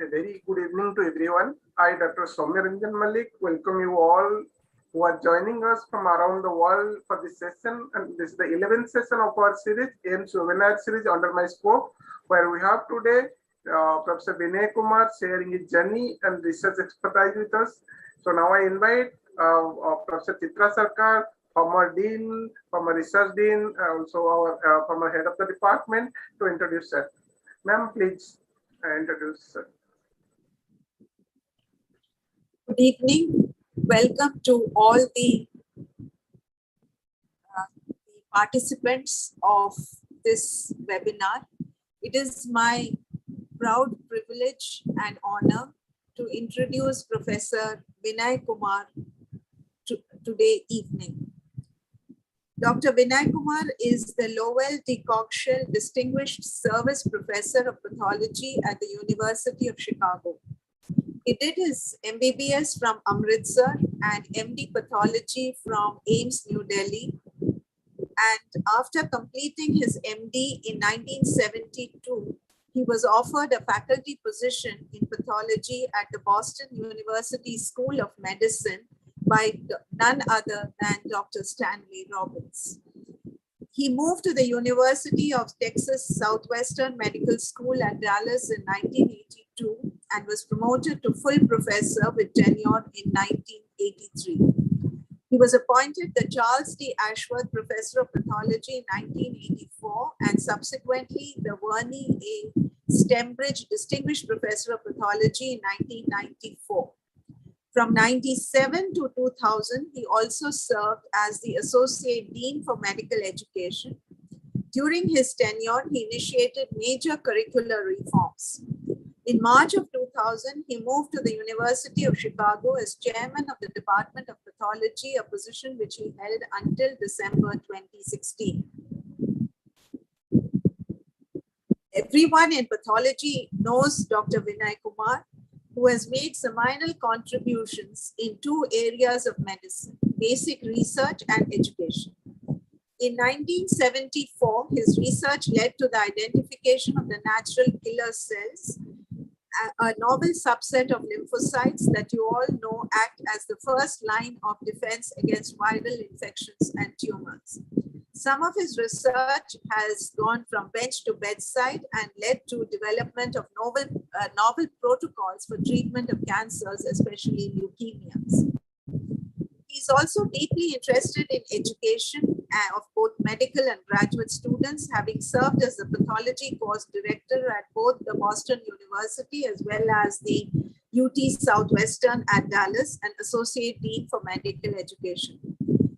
A very good evening to everyone. I, Dr. Soumya Ranjan Malik, welcome you all who are joining us from around the world for this session. And this is the 11th session of our series, AIIMS webinar series under my scope, where we have today Professor Vinay Kumar sharing his journey and research expertise with us. So now I invite Professor Chitra Sarkar, former Dean, former Research Dean, also our former Head of the Department, to introduce her. Ma'am, please introduce her. Good evening. Welcome to all the participants of this webinar. It is my proud privilege and honor to introduce Professor Vinay Kumar today evening. Dr. Vinay Kumar is the Lowell D. Coxshell Distinguished Service Professor of Pathology at the University of Chicago. He did his MBBS from Amritsar and MD Pathology from AIIMS, New Delhi. And after completing his MD in 1972, he was offered a faculty position in pathology at the Boston University School of Medicine by none other than Dr. Stanley Robbins. He moved to the University of Texas Southwestern Medical School at Dallas in 1982 and was promoted to full professor with tenure in 1983. He was appointed the Charles D. Ashworth Professor of Pathology in 1984 and subsequently the Verney A. Stembridge Distinguished Professor of Pathology in 1994. From 1997 to 2000, he also served as the Associate Dean for Medical Education. During his tenure, he initiated major curricular reforms. In March of 2000, he moved to the University of Chicago as chairman of the Department of Pathology, a position which he held until December 2016. Everyone in pathology knows Dr. Vinay Kumar, who has made seminal contributions in two areas of medicine, basic research and education. In 1974, his research led to the identification of the natural killer cells, a novel subset of lymphocytes that you all know act as the first line of defense against viral infections and tumors. Some of his research has gone from bench to bedside and led to development of novel protocols for treatment of cancers, especially leukemias. He's also deeply interested in education of both medical and graduate students, having served as the pathology course director at both the Boston University as well as the UT Southwestern at Dallas and associate dean for medical education.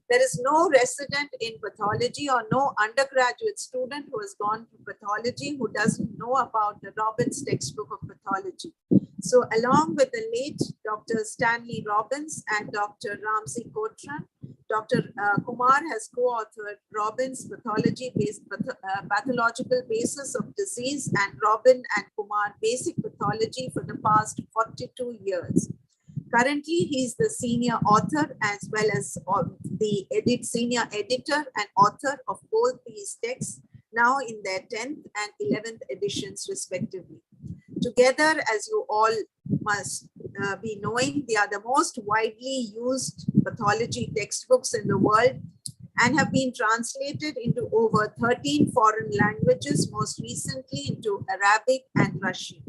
There is no resident in pathology or no undergraduate student who has gone to pathology who doesn't know about the Robbins textbook of pathology. So along with the late Dr. Stanley Robbins and Dr. Ramsey Kotran, Dr. Kumar has co-authored Robbins' pathological basis of disease and Robin and Kumar basic pathology for the past 42 years. Currently, he is the senior author as well as the senior editor and author of both these texts, now in their 10th and 11th editions respectively. Together, as you all must be knowing, they are the most widely used pathology textbooks in the world and have been translated into over 13 foreign languages, most recently into Arabic and Russian.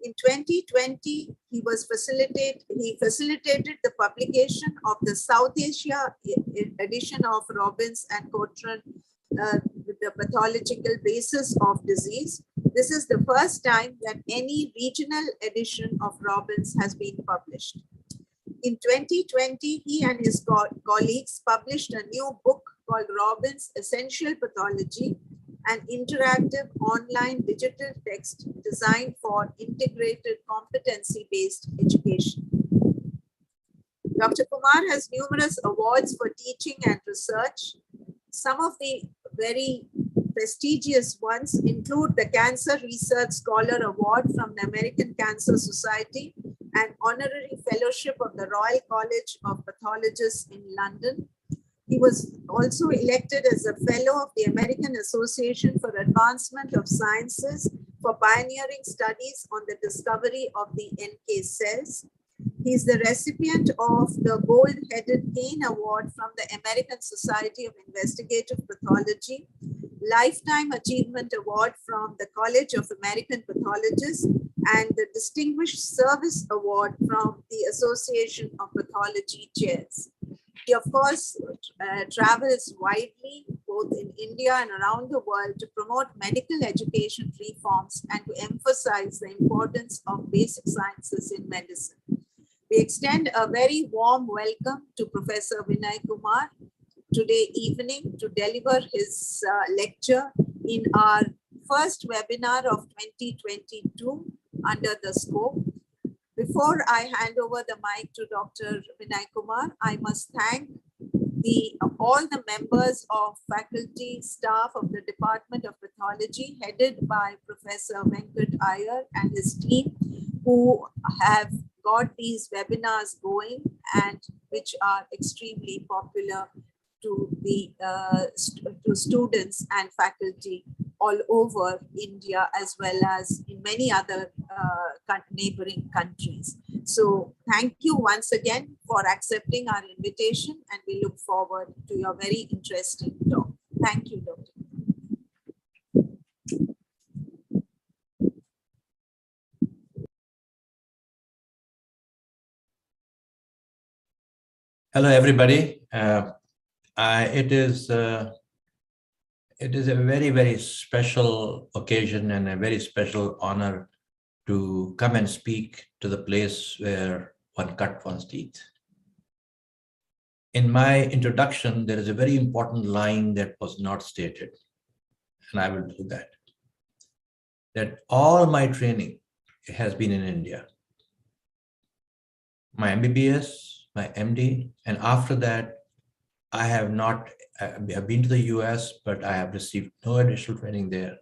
In 2020, he facilitated the publication of the South Asia edition of Robbins and Kotran with the pathological basis of disease. This is the first time that any regional edition of Robbins has been published. In 2020, he and his colleagues published a new book called Robbins Essential Pathology, an interactive online digital text designed for integrated competency-based education. Dr. Kumar has numerous awards for teaching and research. Some of the very prestigious ones include the Cancer Research Scholar Award from the American Cancer Society and Honorary Fellowship of the Royal College of Pathologists in London. He was also elected as a fellow of the American Association for Advancement of Sciences for pioneering studies on the discovery of the NK cells. He is the recipient of the Gold-Headed Cane Award from the American Society of Investigative Pathology, Lifetime Achievement Award from the College of American Pathologists, and the Distinguished Service Award from the Association of Pathology Chairs. He, of course, travels widely, both in India and around the world, to promote medical education reforms and to emphasize the importance of basic sciences in medicine. We extend a very warm welcome to Professor Vinay Kumar today evening to deliver his lecture in our first webinar of 2022 under the scope. Before I hand over the mic to Dr. Vinay Kumar, I must thank all the members of faculty staff of the Department of Pathology headed by Professor Venkat Iyer and his team, who have got these webinars going and which are extremely popular to the to students and faculty all over India, as well as in many other neighboring countries. So thank you once again for accepting our invitation, and we look forward to your very interesting talk. Thank you, Dr. Hello, everybody. It is a very, very special occasion and a very special honor to come and speak to the place where one cut one's teeth. In my introduction, there is a very important line that was not stated, and I will do that. That all my training has been in India. My MBBS, my MD, and after that, I have been to the US, but I have received no additional training there.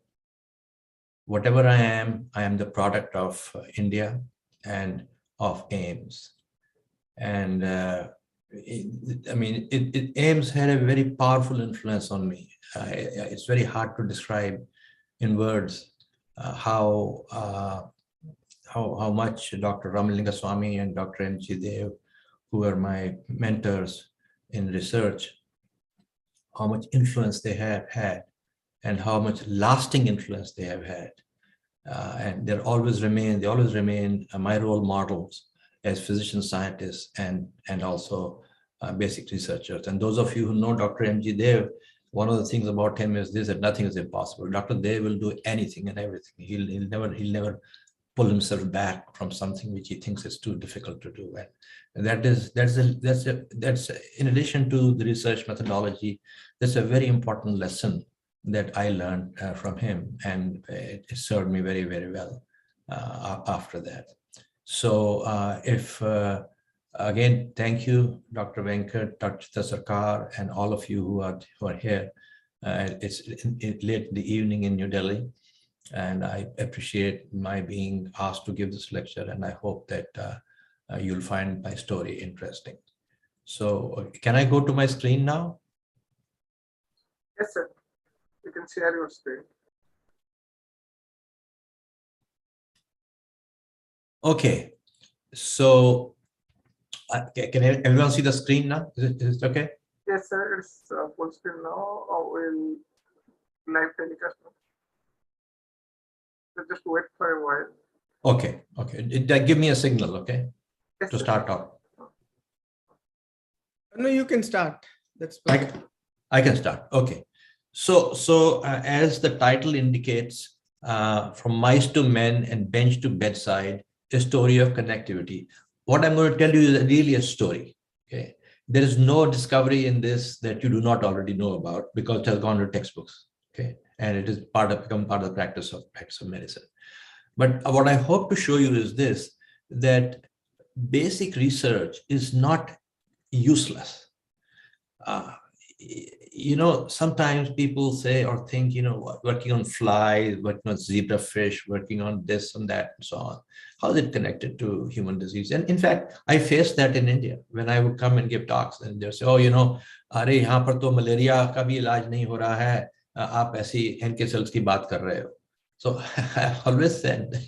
Whatever I am the product of India and of AIIMS. And AIIMS had a very powerful influence on me. It's very hard to describe in words how much Dr. Ramalingaswamy and Dr. M.G. Dev, who were my mentors in research, how much influence they have had and how much lasting influence they have had. And they always remain my role models as physician scientists and also basic researchers. And those of you who know Dr. M.G. Dev, one of the things about him is this, that nothing is impossible. Dr. Dev will do anything and everything. He'll never pull himself back from something which he thinks is too difficult to do. And that's in addition to the research methodology, that's a very important lesson that I learned from him, and it served me very, very well after that. So again, thank you, Dr. Venkat, Dr. Sarkar, and all of you who are here. It's late in the evening in New Delhi, and I appreciate my being asked to give this lecture, and I hope that you'll find my story interesting. So can I go to my screen now? Yes, sir. You can share your screen. Okay, so can everyone see the screen now? Is it okay? Yes, sir. It's full screen now. We'll live telecast now. So just wait for a while. Okay. Give me a signal, okay? Yes, to sir. start off. No, you can start. That's fine. I can start. Okay. So as the title indicates, from mice to men and bench to bedside, a story of connectivity. What I'm going to tell you is really a story. Okay. There is no discovery in this that you do not already know about because it has gone to textbooks. Okay. And it is become part of the practice of medicine. But what I hope to show you is this, that basic research is not useless. Sometimes people say or think, working on flies, working on zebrafish, working on this and that and so on. How is it connected to human disease? And in fact, I faced that in India when I would come and give talks, and they'll say, अरे यहाँ पर तो malaria का भी इलाज नहीं हो रहा है, आप ऐसी NK cells की बात कर रहे हो. So I've always said that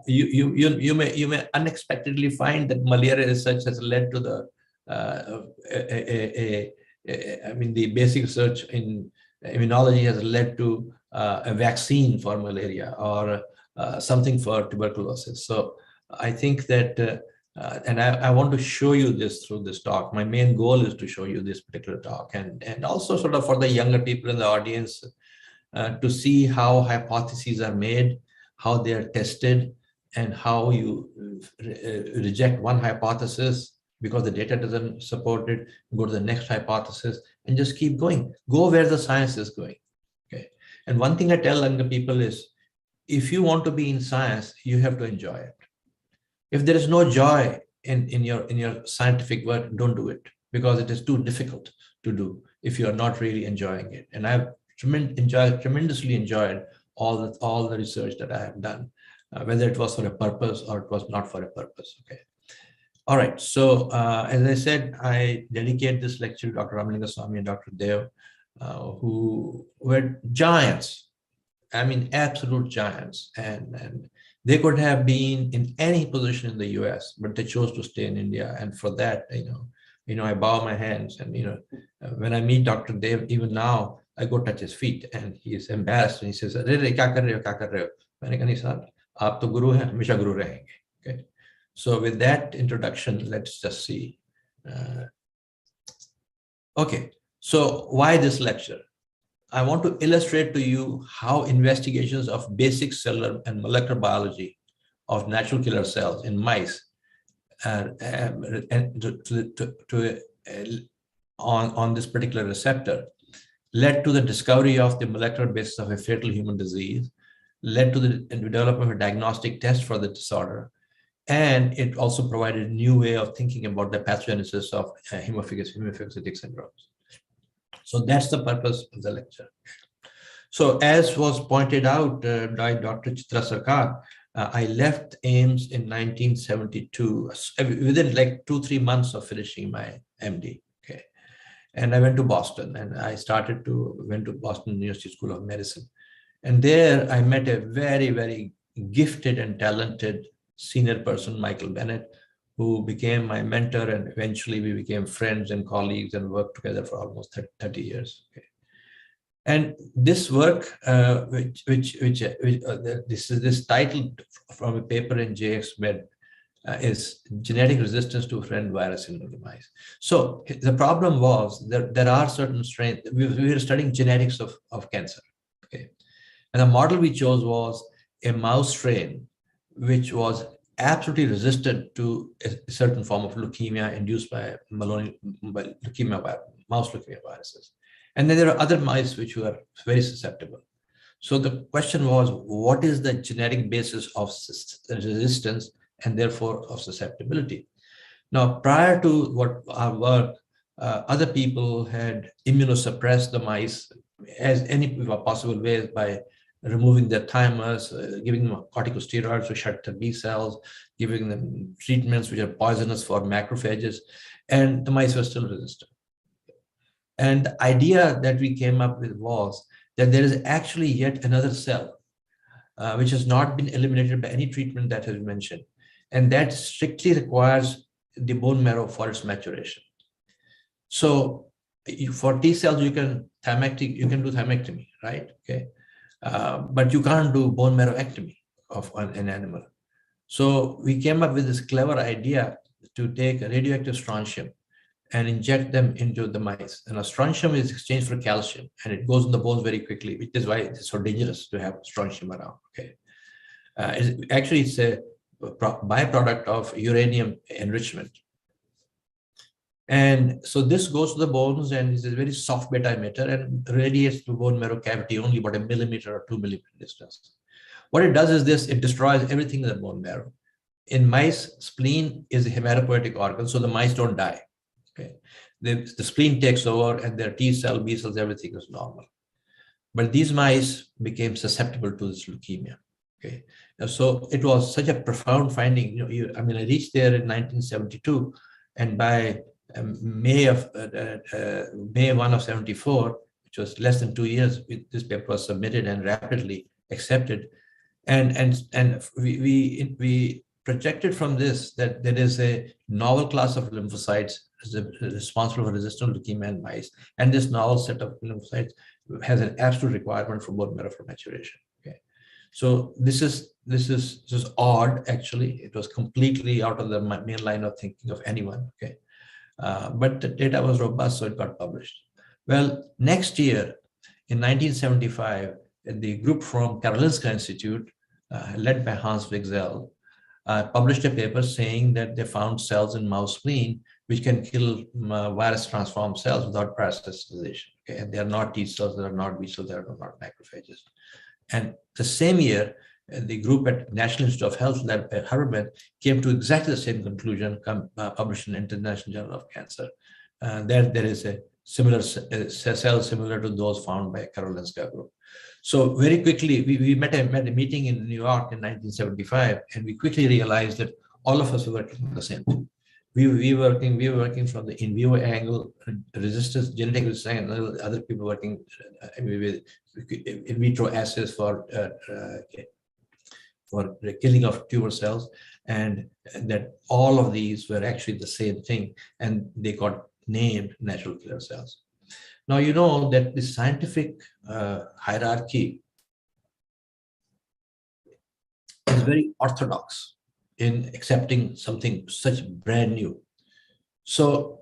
you may unexpectedly find that malaria research has led to the I mean, the basic research in immunology has led to a vaccine for malaria or something for tuberculosis. So I think that, and I want to show you this through this talk. My main goal is to show you this particular talk, and also sort of for the younger people in the audience to see how hypotheses are made, how they are tested, and how you reject one hypothesis because the data doesn't support it, go to the next hypothesis, and just keep going. Go where the science is going. Okay. And one thing I tell younger people is, if you want to be in science, you have to enjoy it. If there is no joy in your scientific work, don't do it, because it is too difficult to do if you are not really enjoying it. And I've tremendously enjoyed all the research that I have done, whether it was for a purpose or it was not for a purpose. Okay. All right. So as I said, I dedicate this lecture to Dr. Ramalinga and Dr. Dev, who were giants. I mean, absolute giants, and they could have been in any position in the US, but they chose to stay in India. And for that, I bow my hands. And when I meet Dr. Dev, even now, I go touch his feet, and he is embarrassed, and he says, "Arre, kya kar rahe ho, kya kar rahe ho?" मैंने कहा, नहीं साहब, आप तो गुरु हैं, हमेशा गुरु रहेंगे. Okay. So with that introduction, let's just see. Okay. So why this lecture? I want to illustrate to you how investigations of basic cellular and molecular biology of natural killer cells in mice on this particular receptor led to the discovery of the molecular basis of a fatal human disease, led to the development of a diagnostic test for the disorder, and it also provided a new way of thinking about the pathogenesis of hemophilocytic syndromes. So that's the purpose of the lecture. So as was pointed out by Dr. Chitra Sarkar, I left AIIMS in 1972, within like 2-3 months of finishing my MD. Okay, and I went to Boston, and I went to Boston University School of Medicine. And there I met a very, very gifted and talented senior person, Michael Bennett, who became my mentor, and eventually we became friends and colleagues and worked together for almost 30 years. Okay. And this work, this title from a paper in JXMed is Genetic Resistance to Friend Virus in the Mice. So the problem was there are certain strains. We were studying genetics of cancer. Okay. And the model we chose was a mouse strain, which was absolutely resistant to a certain form of leukemia induced by mouse leukemia viruses. And then there are other mice which were very susceptible. So the question was, what is the genetic basis of resistance and therefore of susceptibility? Now, prior to what our work, other people had immunosuppressed the mice as any possible ways by removing their thymus, giving them corticosteroids to shut the B cells, giving them treatments which are poisonous for macrophages, and the mice were still resistant. And the idea that we came up with was that there is actually yet another cell which has not been eliminated by any treatment that has been mentioned, and that strictly requires the bone marrow for its maturation. So for T cells, you can do thymectomy, right? Okay. But you can't do bone marrow ectomy of an animal. So we came up with this clever idea to take radioactive strontium and inject them into the mice. And strontium is exchanged for calcium, and it goes in the bones very quickly, which is why it's so dangerous to have strontium around. Okay, it's a byproduct of uranium enrichment. And so this goes to the bones, and it's a very soft beta emitter and radiates to bone marrow cavity only about 1 millimeter or 2 millimeter distance. What it does is this: it destroys everything in the bone marrow. In mice, spleen is a hematopoietic organ, so the mice don't die. Okay, the spleen takes over, and their T cell, B cells, everything is normal. But these mice became susceptible to this leukemia. Okay, so it was such a profound finding. I reached there in 1972, and by May 1 of 74, which was less than 2 years, this paper was submitted, and rapidly accepted. And we projected from this that there is a novel class of lymphocytes responsible for resistant leukemia in mice, and this novel set of lymphocytes has an absolute requirement for bone marrow for maturation. Okay, so this is odd. Actually, it was completely out of the main line of thinking of anyone. Okay, but the data was robust, so it got published. Well, next year in 1975, the group from Karolinska Institute, led by Hans Wigzell, published a paper saying that they found cells in mouse spleen which can kill virus transformed cells without parasitization. Okay? And they are not T cells, they are not B cells, they are not macrophages. And the same year, the group at National Institute of Health, led by Herman, came to exactly the same conclusion, published in International Journal of Cancer. There is a similar cell similar to those found by Karolinska group. So very quickly, we met a meeting in New York in 1975, and we quickly realized that all of us were working on the same thing. We were working from the in vivo angle, resistance, genetic resistance, and other people working with in vitro assays for the killing of tumor cells, and that all of these were actually the same thing, and they got named natural killer cells. Now, you know that the scientific hierarchy is very orthodox in accepting something such brand new. So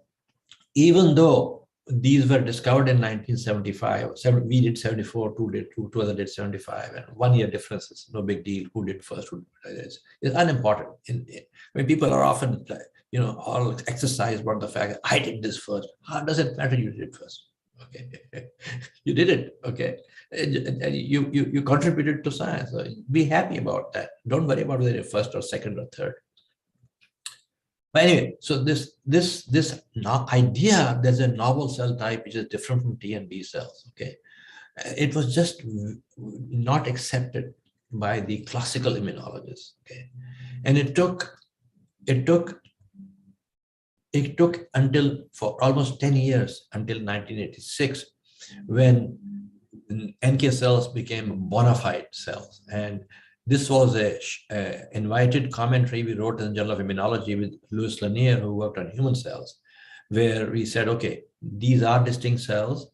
even though these were discovered in 1975, we did 74, two other did 75, and 1 year differences, no big deal. Who did first? It's unimportant. People are often, all exercised about the fact that I did this first. How does it matter you did it first? Okay, you did it. Okay, and you contributed to science. So be happy about that. Don't worry about whether you're first or second or third. But anyway, so this idea there's a novel cell type which is different from T and B cells. Okay, it was just not accepted by the classical immunologists. Okay, and it took until for almost 10 years, until 1986, when NK cells became bona fide cells. And this was a invited commentary we wrote in the Journal of Immunology with Louis Lanier, who worked on human cells, where we said, okay, these are distinct cells,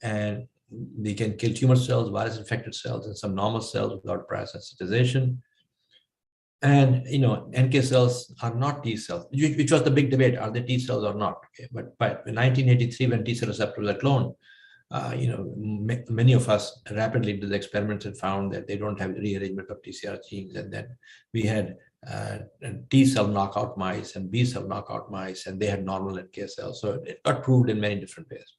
and they can kill tumor cells, virus-infected cells, and some normal cells without prior sensitization. And NK cells are not T cells, which was the big debate: are they T cells or not? Okay, but by 1983, when T cell receptors were cloned, many of us rapidly did the experiments and found that they don't have rearrangement of TCR genes, and then we had T cell knockout mice and B cell knockout mice, and they had normal NK cells. So it got proved in many different ways.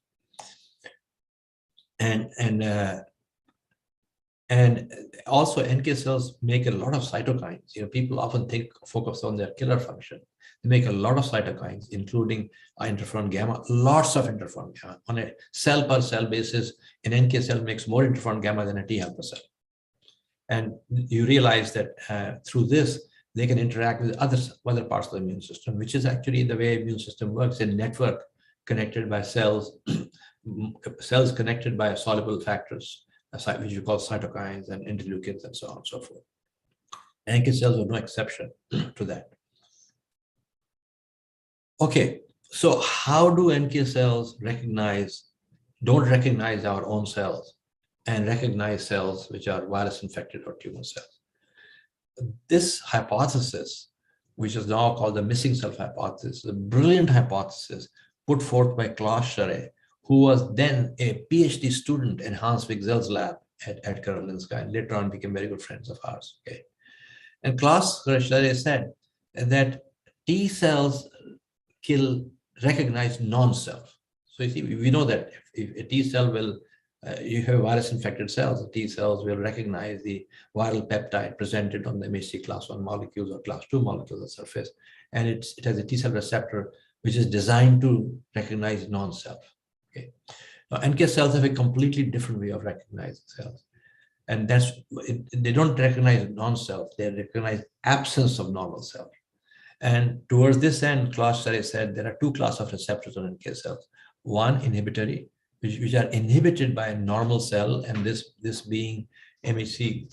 And also NK cells make a lot of cytokines. People often focus on their killer function. They make a lot of cytokines, including interferon gamma, lots of interferon gamma. On a cell per cell basis, an NK cell makes more interferon gamma than a T helper cell. And you realize that through this, they can interact with other parts of the immune system, which is actually the way immune system works, a network connected by cells, cells connected by soluble factors, which we call cytokines and interleukins and so on and so forth. NK cells are no exception to that. Okay, so how do NK cells don't recognize our own cells and recognize cells which are virus-infected or tumor cells? This hypothesis, which is now called the missing self hypothesis, a brilliant hypothesis put forth by Klaus Schere, who was then a PhD student in Hans Wigzell's lab at Karolinska, and later on became very good friends of ours. Okay, and Klaus Schere said that T cells recognize non-self. So you see, we know that if a T cell will, you have virus-infected cells, T cells will recognize the viral peptide presented on the MHC class 1 molecules or class 2 molecules on the surface, and it has a T cell receptor which is designed to recognize non-self. Okay. Now, NK cells have a completely different way of recognizing cells. And they don't recognize non-self, they recognize absence of normal self. And towards this end, Klaus Schere said there are two classes of receptors on NK cells. One, inhibitory, which are inhibited by a normal cell, and this being MHC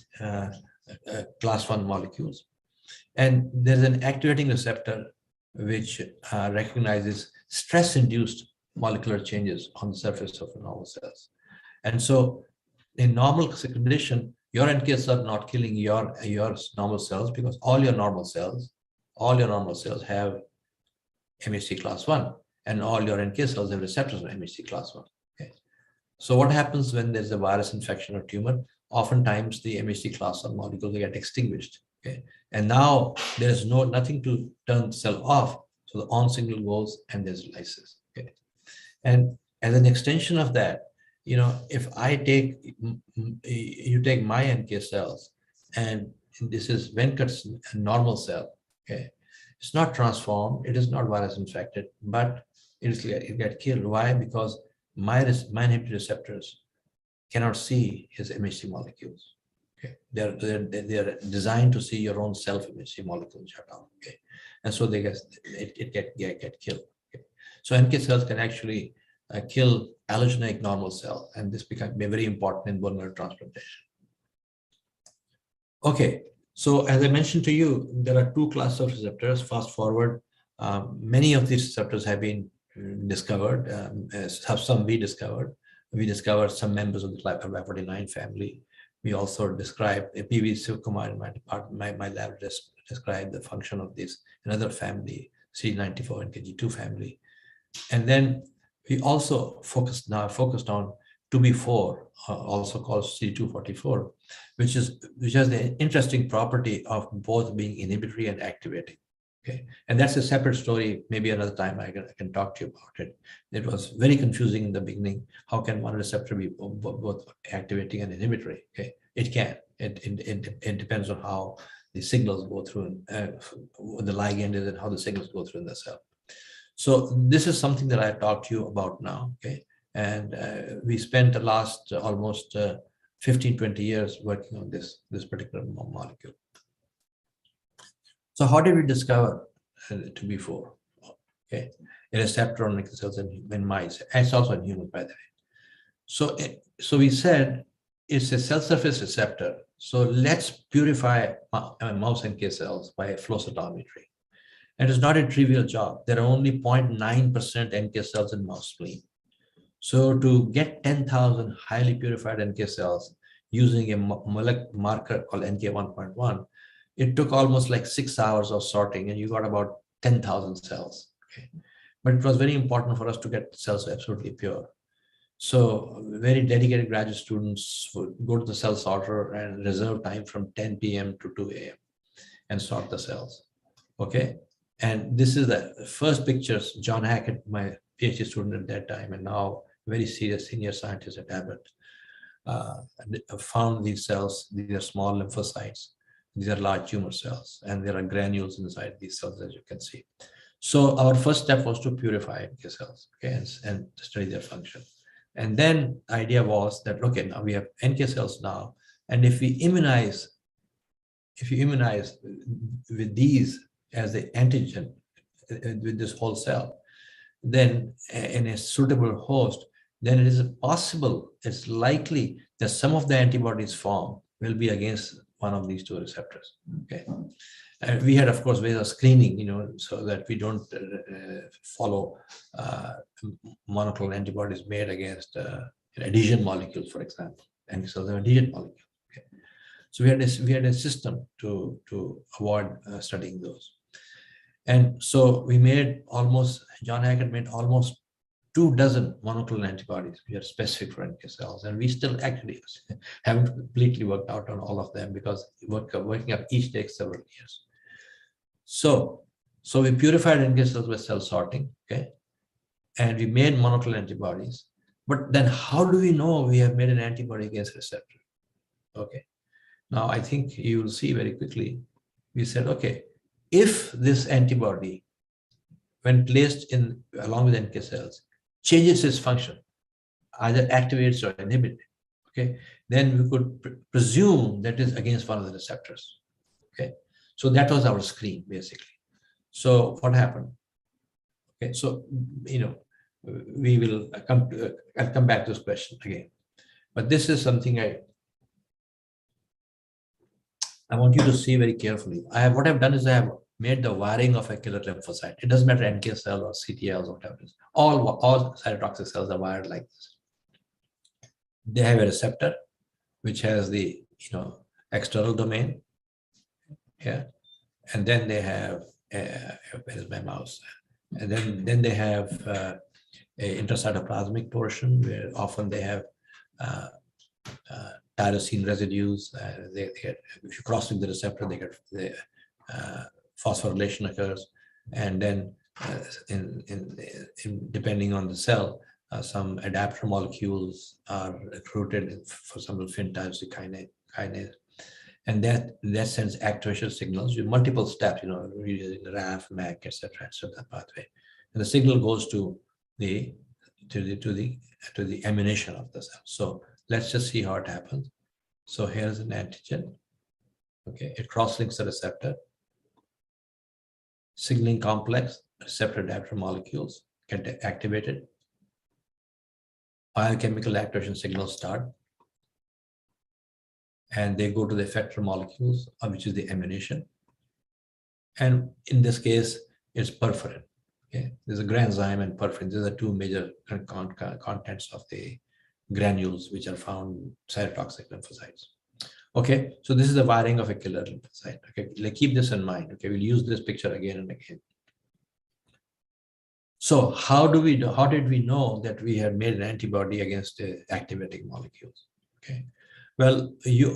class 1 molecules. And there's an activating receptor which recognizes stress-induced molecular changes on the surface of normal cells. And so in normal condition, your NK cells are not killing your normal cells, because all your normal cells have MHC class 1, and all your NK cells have receptors on MHC class 1. Okay. So what happens when there's a virus infection or tumor? Oftentimes the MHC class 1 molecules get extinguished. Okay. And now there's nothing to turn the cell off. So the on signal goes and there's lysis. Okay. And as an extension of that, if you take my NK cells, and this is Venkat's normal cell, okay, it's not transformed, it is not virus infected, but it gets killed. Why? Because my inhibitor receptors cannot see his MHC molecules. Okay, they're designed to see your own self MHC molecules shut down. Okay, and so they get killed. Okay. So NK cells can actually kill allogeneic normal cell, and this becomes very important in bone marrow transplantation. Okay, so as I mentioned to you, there are two classes of receptors. Fast forward, many of these receptors have been discovered. Some we discovered. We discovered some members of the Lymphatic family. We also described P.V. Kumar in my department, my lab described the function of this another family, CD94 and KG2 family. And then we also focused on 2B4, also called CD244, which has the interesting property of both being inhibitory and activating. Okay, and that's a separate story. Maybe another time I can talk to you about it. It was very confusing in the beginning. How can one receptor be both activating and inhibitory? Okay, it can. It depends on how the signals go through, what the ligand is, and how the signals go through in the cell. So this is something that I talked to you about now. Okay, and we spent the last almost 15-20 years working on this particular molecule. So how did we discover 2B4? Okay, a receptor on NK cells in mice. It's also in humans, by the way. So we said it's a cell surface receptor. So let's purify mouse NK cells by flow cytometry. And it's not a trivial job. There are only 0.9% NK cells in mouse spleen. So to get 10,000 highly purified NK cells using a molecular marker called NK1.1, it took almost like 6 hours of sorting, and you got about 10,000 cells. Okay, but it was very important for us to get cells absolutely pure. So very dedicated graduate students would go to the cell sorter and reserve time from 10 p.m. to 2 a.m. and sort the cells. Okay, and this is the first pictures. John Hackett, my PhD student at that time, and now very serious senior scientist at Abbott, found these cells. These are small lymphocytes. These are large tumor cells, and there are granules inside these cells, as you can see. So our first step was to purify NK cells, okay, and study their function. And then the idea was that, okay, now we have NK cells now, and if you immunize with these as the antigen with this whole cell, then in a suitable host, then it is possible, it's likely that some of the antibodies formed will be against one of these two receptors. Okay, and we had, of course, ways of screening, so that we don't follow monoclonal antibodies made against adhesion molecules, for example, and so the adhesion molecule. Okay, so we had a system to avoid studying those, and so we made John Hackett made almost 24 monoclonal antibodies which are specific for NK cells, and we still actually haven't completely worked out on all of them because working up each takes several years. So we purified NK cells with cell sorting, okay, and we made monoclonal antibodies. But then how do we know we have made an antibody against receptor? Okay, now I think you will see very quickly. We said, okay, if this antibody, when placed along with NK cells, changes its function, either activates or inhibits, okay, then we could presume that is against one of the receptors. Okay, so that was our screen basically. So what happened? Okay, so we will I'll come back to this question again. But this is something I want you to see very carefully. What I've done is I have made the wiring of a killer lymphocyte. It doesn't matter NK cell or CTLs or whatever it is. All cytotoxic cells are wired like this. They have a receptor which has the external domain. Yeah. And then they have where is my mouse? And then they have a intracytoplasmic portion where often they have tyrosine residues. If you cross-link the receptor, the phosphorylation occurs, and then depending on the cell, some adapter molecules are recruited, for example, fin-tyrosine kinase, and that sends activation signals with multiple steps, using RAF, MAC, etc., that pathway, and the signal goes to the ammunition of the cell. So let's just see how it happens. So here's an antigen. Okay, it cross-links the receptor. Signaling complex, receptor adapter molecules get activated. Biochemical activation signals start. And they go to the effector molecules, which is the ammunition. And in this case, it's perforin. Okay, there's a granzyme and perforin. These are two major contents of the granules which are found in cytotoxic lymphocytes. Okay, so this is the wiring of a killer lymphocyte. Okay, keep this in mind. Okay, we'll use this picture again and again. So how did we know that we had made an antibody against the activating molecules? Okay, well, you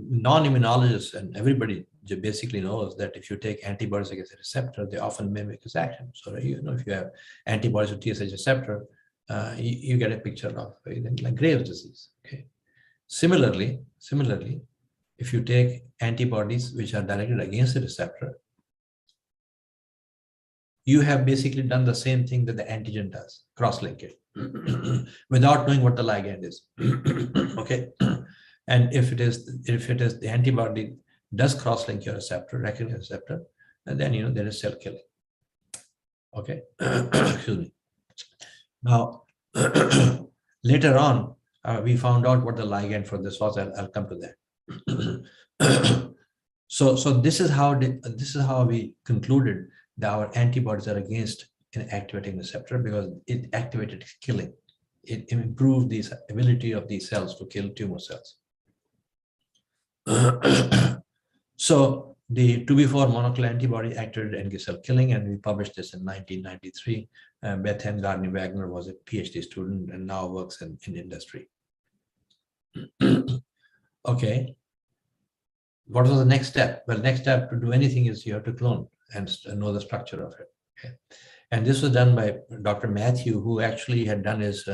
non-immunologists and everybody basically knows that if you take antibodies against a receptor, they often mimic its action. So if you have antibodies to TSH receptor, you get a picture of like Graves' disease. Okay. Similarly, if you take antibodies which are directed against the receptor, you have basically done the same thing that the antigen does, cross-link it, without knowing what the ligand is. Okay, and if it is the antibody does cross-link your receptor, recognize receptor, and then there is cell killing. Okay, excuse me. Now, later on, we found out what the ligand for this was. I'll come to that. So this is how we concluded that our antibodies are against an activating receptor, because it activated killing. It improved the ability of these cells to kill tumor cells. So the 2B4 monoclonal antibody activated NK cell killing, and we published this in 1993. Beth Gardner Wagner was a PhD student and now works in industry. Okay. What was the next step? Well, next step to do anything is you have to clone and know the structure of it. Okay. And this was done by Dr. Matthew, who actually had done his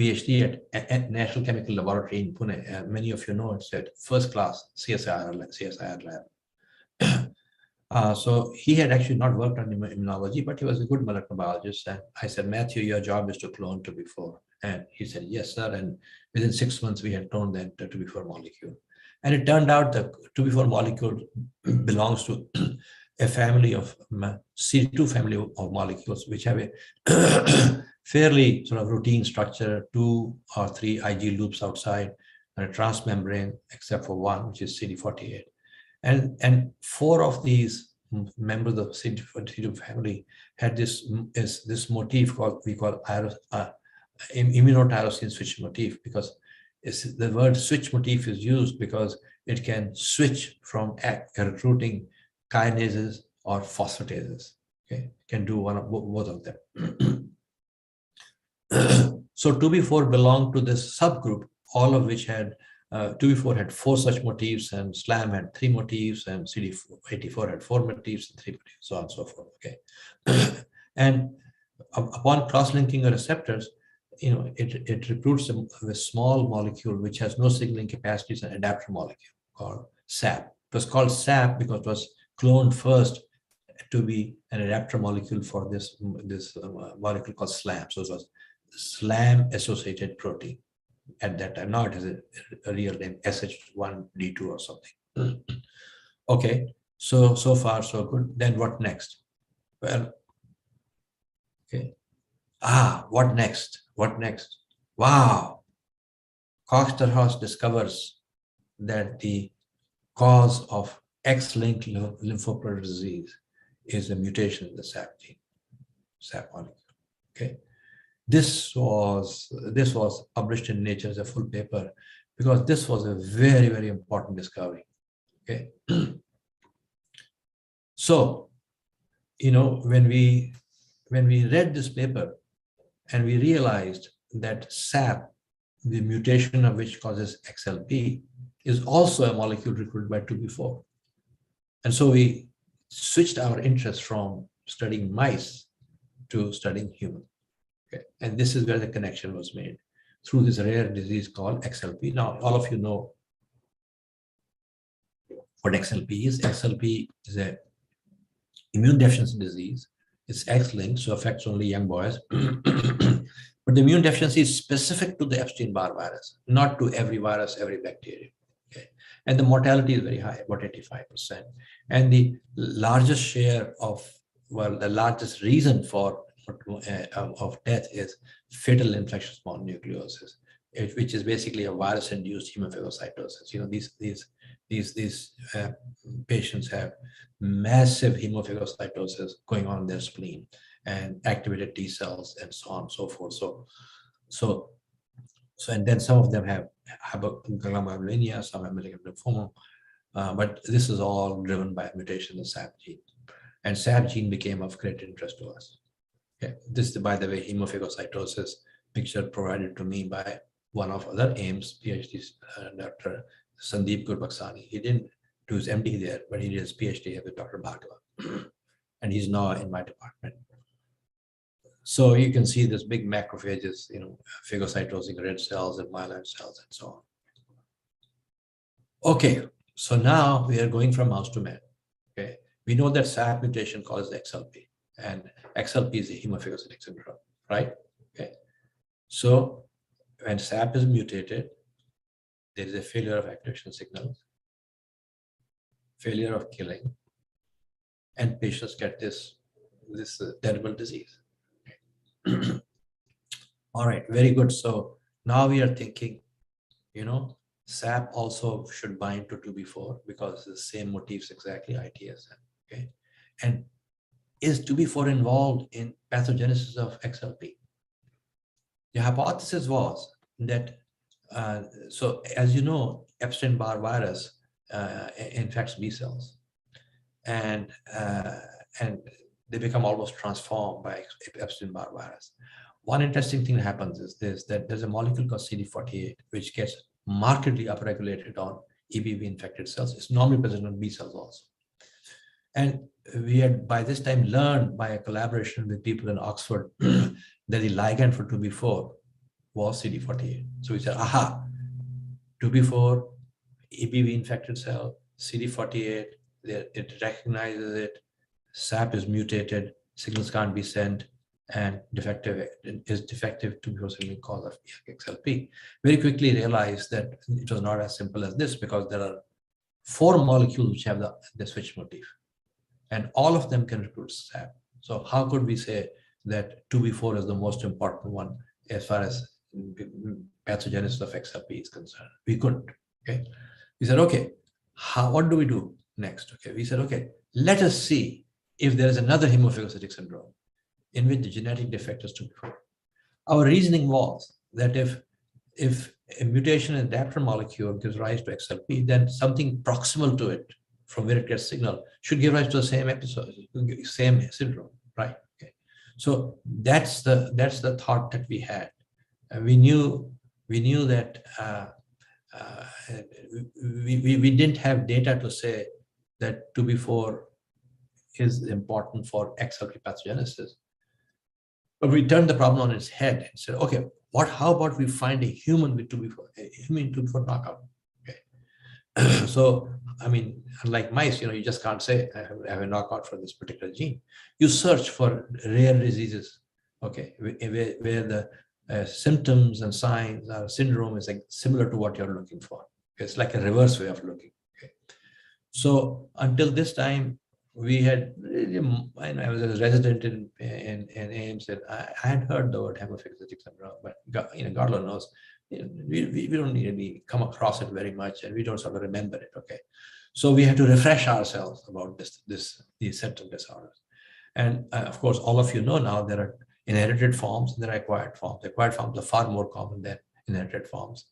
PhD at National Chemical Laboratory in Pune. Many of you know it's a first class CSIR lab. So he had actually not worked on immunology, but he was a good molecular biologist. And I said, Matthew, your job is to clone 2B4. And he said, yes, sir. And within 6 months, we had cloned that 2B4 molecule. And it turned out the 2B4 molecule belongs to a family of C2 family of molecules, which have a fairly sort of routine structure, 2 or 3 Ig loops outside, and a transmembrane, except for one, which is CD48. And 4 of these members of the CD42 family had this motif we call immunotyrosine switch motif, because the word switch motif is used because it can switch from recruiting kinases or phosphatases. Okay, can do both of them. So 2B4 belonged to this subgroup, all of which had 2B4 had 4 such motifs, and SLAM had 3 motifs, and CD84 had 4 motifs, and 3 motifs, so on and so forth. Okay, and upon cross-linking the receptors, it recruits a small molecule which has no signaling capacities, an adapter molecule called SAP. It was called SAP because it was cloned first to be an adapter molecule for this molecule called SLAM. So it was SLAM-associated protein at that time. Now it has a real name, SH1D2 or something. Okay, so far so good. Then what next? Well, okay. what next? What next? Wow. Cox-Terhouse discovers that the cause of X-linked lymphoproliferative disease is a mutation in the SAP gene, SAP molecule. Okay. This was published in Nature as a full paper because this was a very, very important discovery. Okay. So, when we read this paper and we realized that SAP, the mutation of which causes XLP, is also a molecule recruited by 2B4. And so we switched our interest from studying mice to studying human. Okay. And this is where the connection was made through this rare disease called XLP. Now, all of you know what XLP is. XLP is a immune deficiency disease. It's X-linked, so affects only young boys. But the immune deficiency is specific to the Epstein-Barr virus, not to every virus, every bacteria. Okay. And the mortality is very high, about 85%. And the largest share of, the largest reason of death is fatal infectious mononucleosis, which is basically a virus-induced hemophilocytosis. These patients have massive hemophilocytosis going on in their spleen and activated T cells and so on and so forth. So and then some of them have hypogammaglobulinemia, some have malignant lymphoma, but this is all driven by a mutation in the SAP gene. And SAP gene became of great interest to us. Okay. This is, by the way, hemophilocytosis picture provided to me by one of other AIIMS PhD, Dr. Sandeep Gurbaksani. He didn't do his MD there, but he did his PhD with Dr. Bhagwa. And he's now in my department. So you can see this big macrophages, phagocytosing red cells and myeloid cells and so on. Okay, so now we are going from mouse to man. Okay, we know that SAP mutation causes XLP, and XLP is a hemophagocytic syndrome, right? Okay, so when SAP is mutated, there is a failure of activation signals, failure of killing, and patients get this terrible disease. All right, very good. So now we are thinking, SAP also should bind to 2B4 because the same motifs exactly, ITSM. Okay, and is 2B4 involved in pathogenesis of XLP? The hypothesis was that, so as you know, Epstein-Barr virus infects B cells, and they become almost transformed by Epstein-Barr virus. One interesting thing that happens is this, that there's a molecule called CD48, which gets markedly upregulated on EBV infected cells. It's normally present on B cells also. And we had by this time learned by a collaboration with people in Oxford that the ligand for 2B4 was CD48. So we said, aha, 2B4, EBV infected cell, CD48, it recognizes it, SAP is mutated, signals can't be sent, and defective 2B4 signaling cause of XLP. Very quickly realized that it was not as simple as this because there are 4 molecules which have the switch motif, and all of them can recruit SAP. So how could we say that 2B4 is the most important one as far as pathogenesis of XLP is concerned? We couldn't. Okay, we said, okay, what do we do next? Okay, we said, okay, let us see if there is another hemophagocytic syndrome in which the genetic defect is 2B4. Our reasoning was that if a mutation in the adapter molecule gives rise to XLP, then something proximal to it from where it gets signal should give rise to the same episode, same syndrome, right? Okay. So that's the thought that we had. We knew that we didn't have data to say that 2B4 is important for XLP pathogenesis. But we turned the problem on its head and said, okay, how about we find a human with 2B4, a human 2B4 knockout? Okay. So, I mean, unlike mice, you just can't say I have a knockout for this particular gene. You search for rare diseases, okay, where the symptoms and signs or syndrome is like similar to what you're looking for. It's like a reverse way of looking. Okay. So until this time, we had, I was a resident in AIIMS, and I had heard the word hemophilocytic syndrome, but God knows, we don't really come across it very much, and we don't sort of remember it. Okay, so we had to refresh ourselves about these symptom disorders. And of course, all of you know now there are inherited forms and there are acquired forms. Acquired forms are far more common than inherited forms.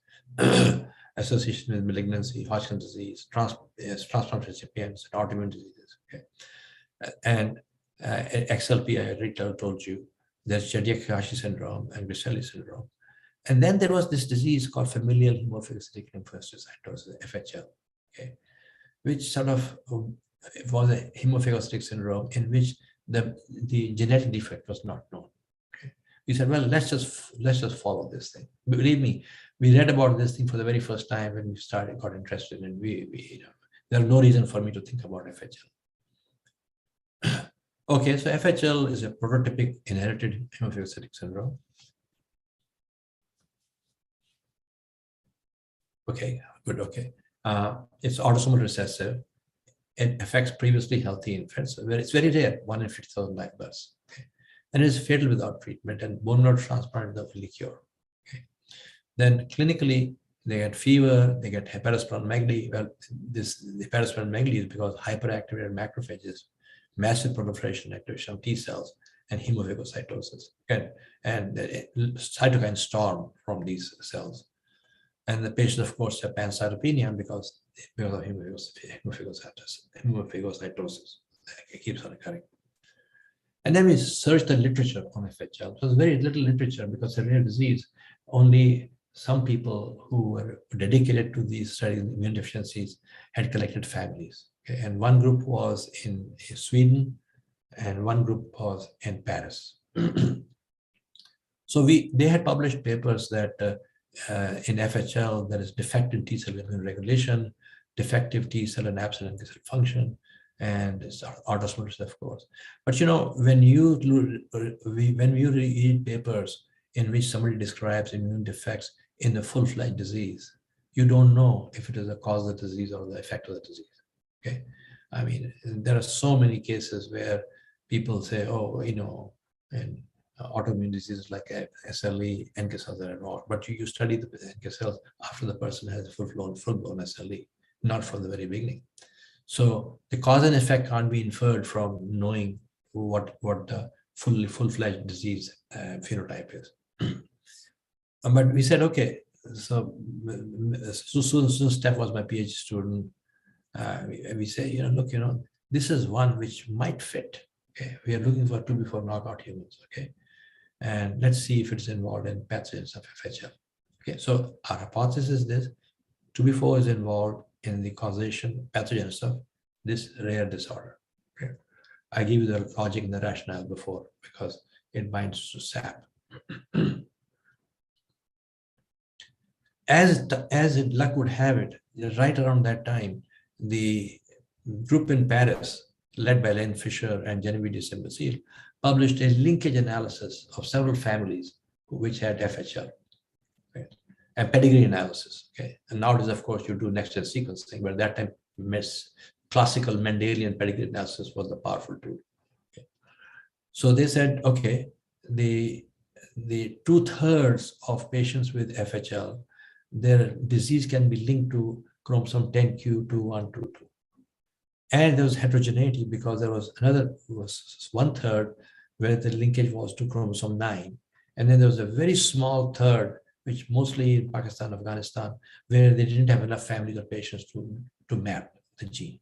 Association with malignancy, Hodgkin's disease, transplant recipients, and autoimmune diseases. Okay, and XLP, I already told you. There's Chiari-Kakashi syndrome and Griscelli syndrome, and then there was this disease called familial hemophilocytic lymphocytosis, FHL. Okay, which sort of it was a hemophilocytic syndrome in which the genetic defect was not known. Okay, we said, well, let's just follow this thing. Believe me, we read about this thing for the very first time when we got interested, and there's no reason for me to think about FHL. Okay, so FHL is a prototypic inherited hemophilocytic syndrome. Okay, good. Okay, it's autosomal recessive. It affects previously healthy infants. It's very rare, 1 in 50,000 live births. Okay, and it's fatal without treatment, and bone marrow transplant is the only cure. Okay, then clinically they get fever, they get hepatosplenomegaly. Well, the hepatosplenomegaly is because hyperactivated macrophages, massive proliferation activation of T cells, and hemophilocytosis, and cytokine storm from these cells. And the patient, of course, have pancytopenia because of hemophilocytosis. It keeps on occurring. And then we searched the literature on FHL. So there's very little literature because it's a rare disease. Only some people who were dedicated to these studying immune deficiencies had collected families. Okay? And one group was in Sweden, and one group was in Paris. So they had published papers that in FHL, there is defective T cell immune regulation, defective T cell and absent NK cell function, and it's autosomal, of course. But when you read papers in which somebody describes immune defects in the full-fledged disease, you don't know if it is the cause of the disease or the effect of the disease. Okay, I mean, there are so many cases where people say, oh, and autoimmune diseases like SLE, NK cells are involved, but you study the NK cells after the person has a full-blown SLE, not from the very beginning. So the cause and effect can't be inferred from knowing what the full-fledged disease phenotype is. But we said, okay, so Steph was my PhD student. We say, look, this is one which might fit. Okay, we are looking for 2b4 knockout humans. Okay, and let's see if it's involved in pathogens of FHL. Okay, so our hypothesis is this: 2b4 is involved in the causation pathogens of this rare disorder. Okay, I gave you the logic and the rationale before because it binds to SAP. As luck would have it, right around that time, the group in Paris, led by Len Fisher and Genevieve de Saint-Basile, published a linkage analysis of several families which had FHL, okay, and pedigree analysis. Okay, and nowadays, of course, you do next-gen sequencing, but at that time, classical Mendelian pedigree analysis was the powerful tool. Okay. So they said, okay, the 2/3 of patients with FHL, their disease can be linked to chromosome 10q2122. And there was heterogeneity because there was 1/3 where the linkage was to chromosome 9. And then there was a very small third, which mostly in Pakistan, Afghanistan, where they didn't have enough families or patients to map the gene.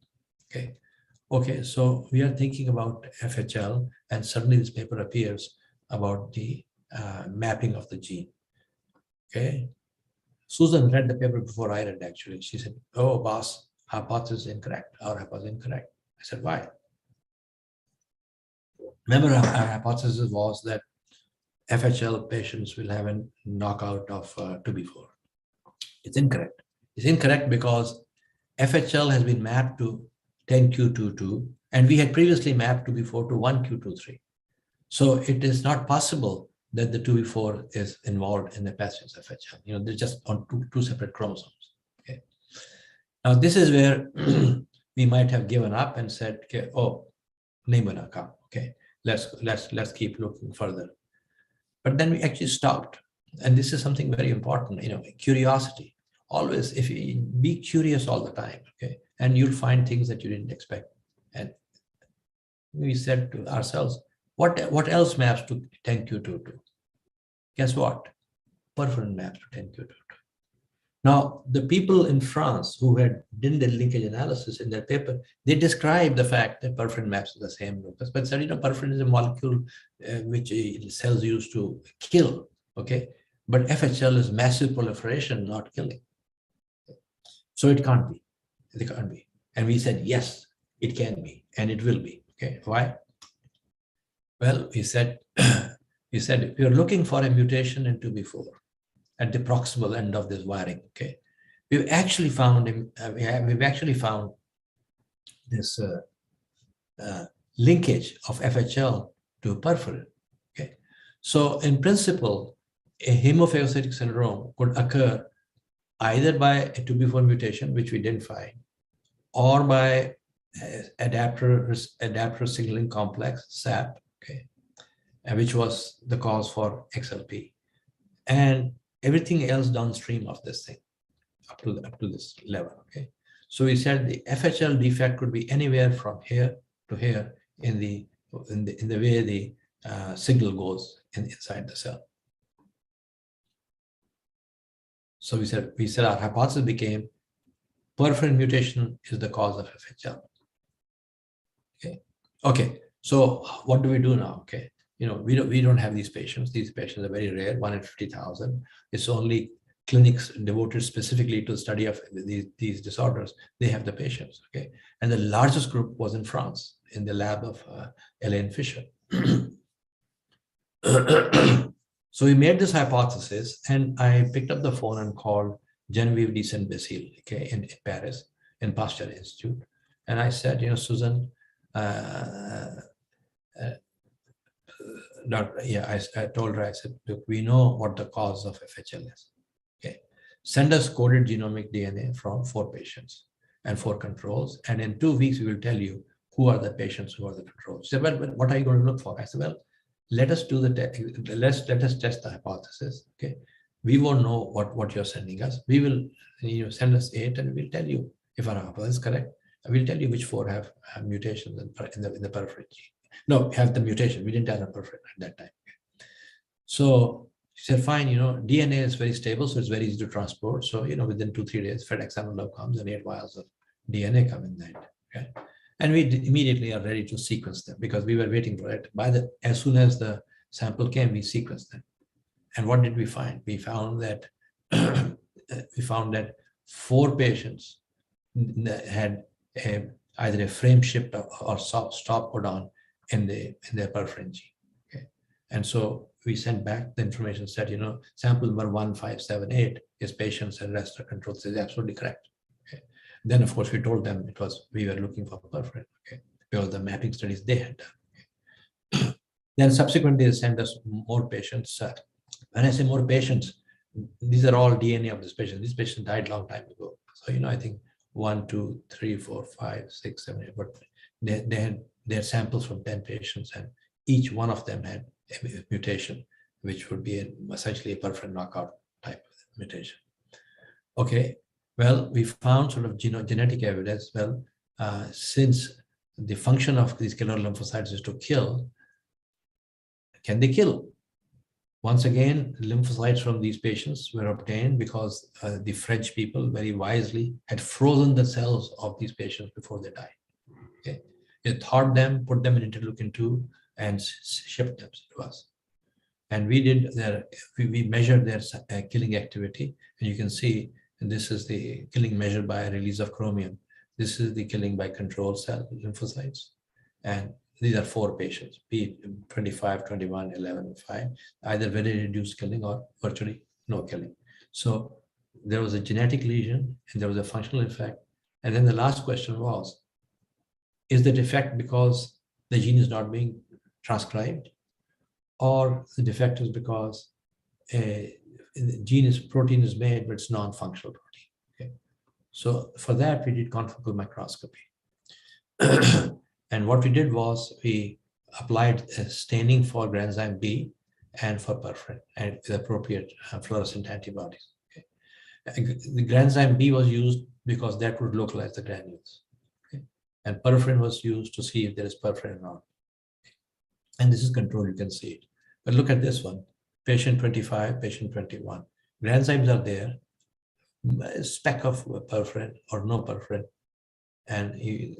Okay, so we are thinking about FHL, and suddenly this paper appears about the mapping of the gene. Okay, Susan read the paper before I read, actually. She said, oh, boss, hypothesis incorrect. Our hypothesis incorrect. I said, why? Remember, our hypothesis was that FHL patients will have a knockout of 2b4. It's incorrect. It's incorrect because FHL has been mapped to 10q22, and we had previously mapped 2b4 to 1q23. So it is not possible that the 2b4 is involved in the pathogens of FHL. They're just on two separate chromosomes. Okay. Now this is where we might have given up and said, okay, oh, nahi bana kaam. Okay, let's keep looking further. But then we actually stopped. And this is something very important, curiosity. Always, if you be curious all the time, okay, and you'll find things that you didn't expect. And we said to ourselves, what else maps to 10q22? Guess what? Perforin maps to 10q22. Now, the people in France who had done the linkage analysis in their paper, they described the fact that perforin maps to the same locus, but said, perforin is a molecule which cells use to kill, okay? But FHL is massive proliferation, not killing. So it can't be. It can't be. And we said, yes, it can be, and it will be. Okay, why? Well, we said, if you're looking for a mutation in 2b4 at the proximal end of this wiring, okay, we've actually found this linkage of FHL to perforin. Okay, so in principle, a hemophilocytic syndrome could occur either by a 2b4 mutation, which we didn't find, or by adapter signaling complex SAP, okay, which was the cause for XLP, and everything else downstream of this thing up to this level. Okay, so we said the FHL defect could be anywhere from here to here in the way the signal goes inside the cell. So we said our hypothesis became perforin mutation is the cause of FHL. Okay. So what do we do now? Okay. We don't have these patients. These patients are very rare, 1 in 50,000. It's only clinics devoted specifically to the study of these disorders. They have the patients. Okay. And the largest group was in France, in the lab of Elaine Fisher. So we made this hypothesis, and I picked up the phone and called Genevieve de Saint-Basile, okay, in Paris, in Pasteur Institute. And I said, Susan, I told her, I said, look, we know what the cause of FHL is. Okay, send us coded genomic DNA from 4 patients and 4 controls. And in 2 weeks, we will tell you who are the patients, who are the controls. She said, well, what are you going to look for? I said, well, let us do let us test the hypothesis. Okay, we won't know what you're sending us. We will, send us 8, and we'll tell you if our hypothesis is correct. We'll tell you which 4 have mutations in the perforin gene. No, have the mutation. We didn't have a perforin at that time. Okay. So she said, fine. DNA is very stable, so it's very easy to transport. So within 2-3 days, FedEx envelope comes and 8 vials of DNA come in that. Okay. And we immediately are ready to sequence them because we were waiting for it. As soon as the sample came, we sequenced them. And what did we find? We found that 4 patients had either a frame shift or stop codon in their perforin gene. Okay, and so we sent back the information. Said sample number 1578 is patients and rest are controls. Is absolutely correct. Then, of course, we told them we were looking for perforin, okay, because the mapping studies they had done. Okay. Then subsequently, they sent us more patients. When I say more patients, these are all DNA of this patient. This patient died a long time ago. So, I think 1, 2, 3, 4, 5, 6, 7, 8, but they had their samples from 10 patients, and each one of them had a mutation, which would be essentially a perforin knockout type of mutation. Okay. Well, we found sort of genetic evidence. Well, since the function of these killer lymphocytes is to kill, can they kill? Once again, lymphocytes from these patients were obtained because the French people very wisely had frozen the cells of these patients before they died. Okay, they thawed them, put them in interleukin-2, and shipped them to us. And we measured their killing activity, and you can see. And this is the killing measured by release of chromium. This is the killing by control cell lymphocytes. And these are 4 patients, P25, 21, 11, and 5, either very reduced killing or virtually no killing. So there was a genetic lesion and there was a functional effect. And then the last question was, is the defect because the gene is not being transcribed, or the defect is because protein is made, but it's non-functional protein. Okay, so for that we did confocal microscopy, And what we did was we applied staining for granzyme B and for perforin and with appropriate fluorescent antibodies. Okay. The granzyme B was used because that would localize the granules. Okay. And perforin was used to see if there is perforin or not. And this is control, you can see it. But look at this one, patient 25, patient 21. Granzymes are there, a speck of perforin or no perforin. And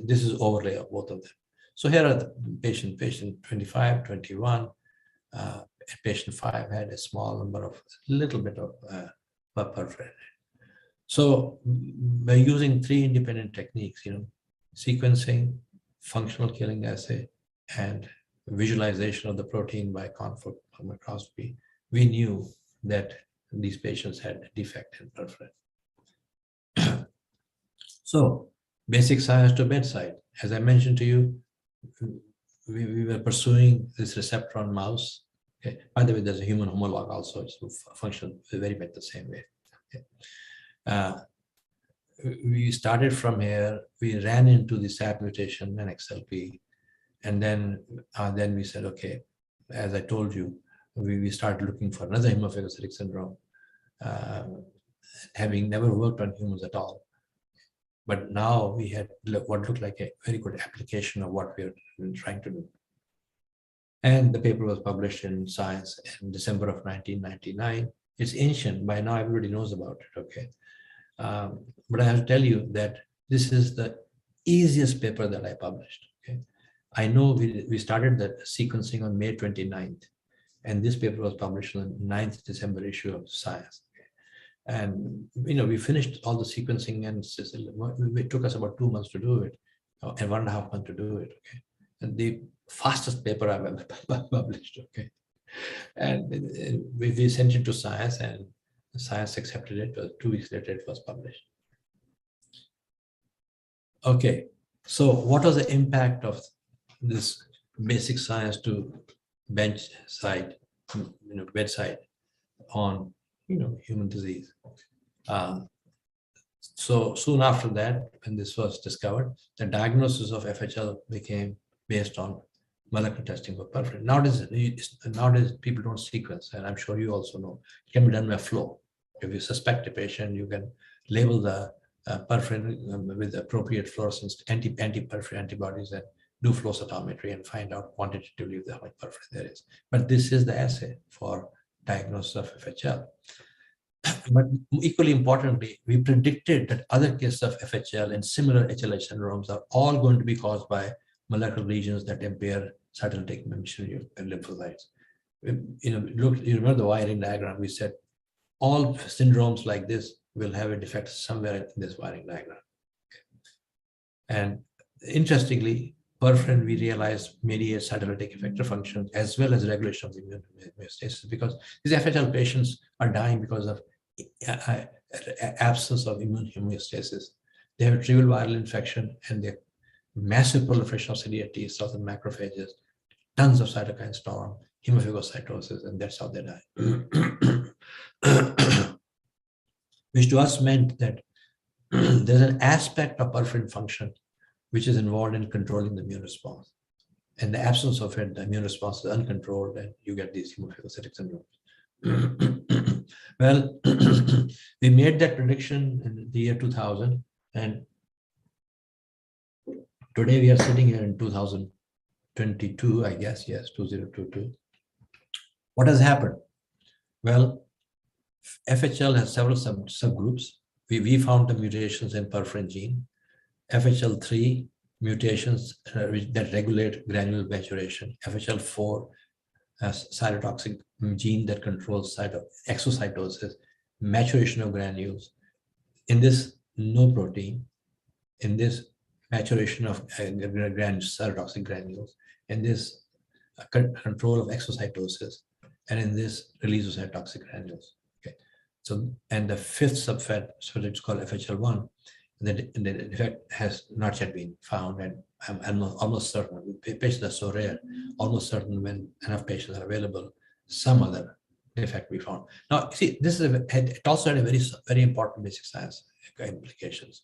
this is overlay of both of them. So here are the patient 25, 21, patient 5 had a small number of, little bit of perforin. So by using 3 independent techniques, sequencing, functional killing assay, and visualization of the protein by confocal microscopy, we knew that these patients had a defect in perforin. So basic science to bedside. As I mentioned to you, we were pursuing this receptor on mouse. Okay. By the way, there's a human homolog also. It's function very much the same way. Okay. We started from here. We ran into the SAP mutation and XLP. And then we said, okay, as I told you, we started looking for another hemophilocytic syndrome, having never worked on humans at all. But now we had what looked like a very good application of what we're trying to do. And the paper was published in Science in December of 1999. It's ancient. By now, everybody knows about it, okay? But I have to tell you that this is the easiest paper that I published, okay? I know we started the sequencing on May 29th, and this paper was published on the 9th December issue of Science. And we finished all the sequencing, and it took us about 2 months to do it, and 1.5 months to do it. Okay, and the fastest paper I've ever published. Okay, and we sent it to Science, and Science accepted it. But 2 weeks later, it was published. Okay, so what was the impact of this basic science to bedside, on human disease? So soon after that, when this was discovered, the diagnosis of FHL became based on molecular testing for perforin. Nowadays people don't sequence, and I'm sure you also know, it can be done by flow. If you suspect a patient, you can label the perforin with appropriate fluorescence anti-perforin antibodies and do flow cytometry and find out quantitatively how much perforin there is. But this is the assay for diagnosis of FHL. But equally importantly, we predicted that other cases of FHL and similar HLH syndromes are all going to be caused by molecular lesions that impair cytolytic machinery and lymphocytes. You remember the wiring diagram? We said all syndromes like this will have a defect somewhere in this wiring diagram. And interestingly, perforin, we realized, mediates cytolytic effector function as well as regulation of the immune homeostasis, because these FHL patients are dying because of absence of immune homeostasis. They have a trivial viral infection and they have massive proliferation of CD8 T cells and macrophages, tons of cytokine storm, hemophilocytosis, and that's how they die. Which to us meant that there's an aspect of perforin function which is involved in controlling the immune response. In the absence of it, the immune response is uncontrolled and you get these hemophilocytic syndromes. Well, we made that prediction in the year 2000, and today we are sitting here in 2022, I guess, yes, 2022. What has happened? Well, FHL has several subgroups. We found the mutations in perforin gene. FHL3 mutations that regulate granule maturation. FHL4 has cytotoxic gene that controls exocytosis, maturation of granules. In this, no protein. In this, maturation of cytotoxic granules. In this, control of exocytosis. And in this, release of cytotoxic granules. Okay. So, and the fifth subset, so it's called FHL1. The defect has not yet been found, and I'm almost certain, patients are so rare, almost certain when enough patients are available, some other defect we found. Now, see, this is it also had a very important basic science implications.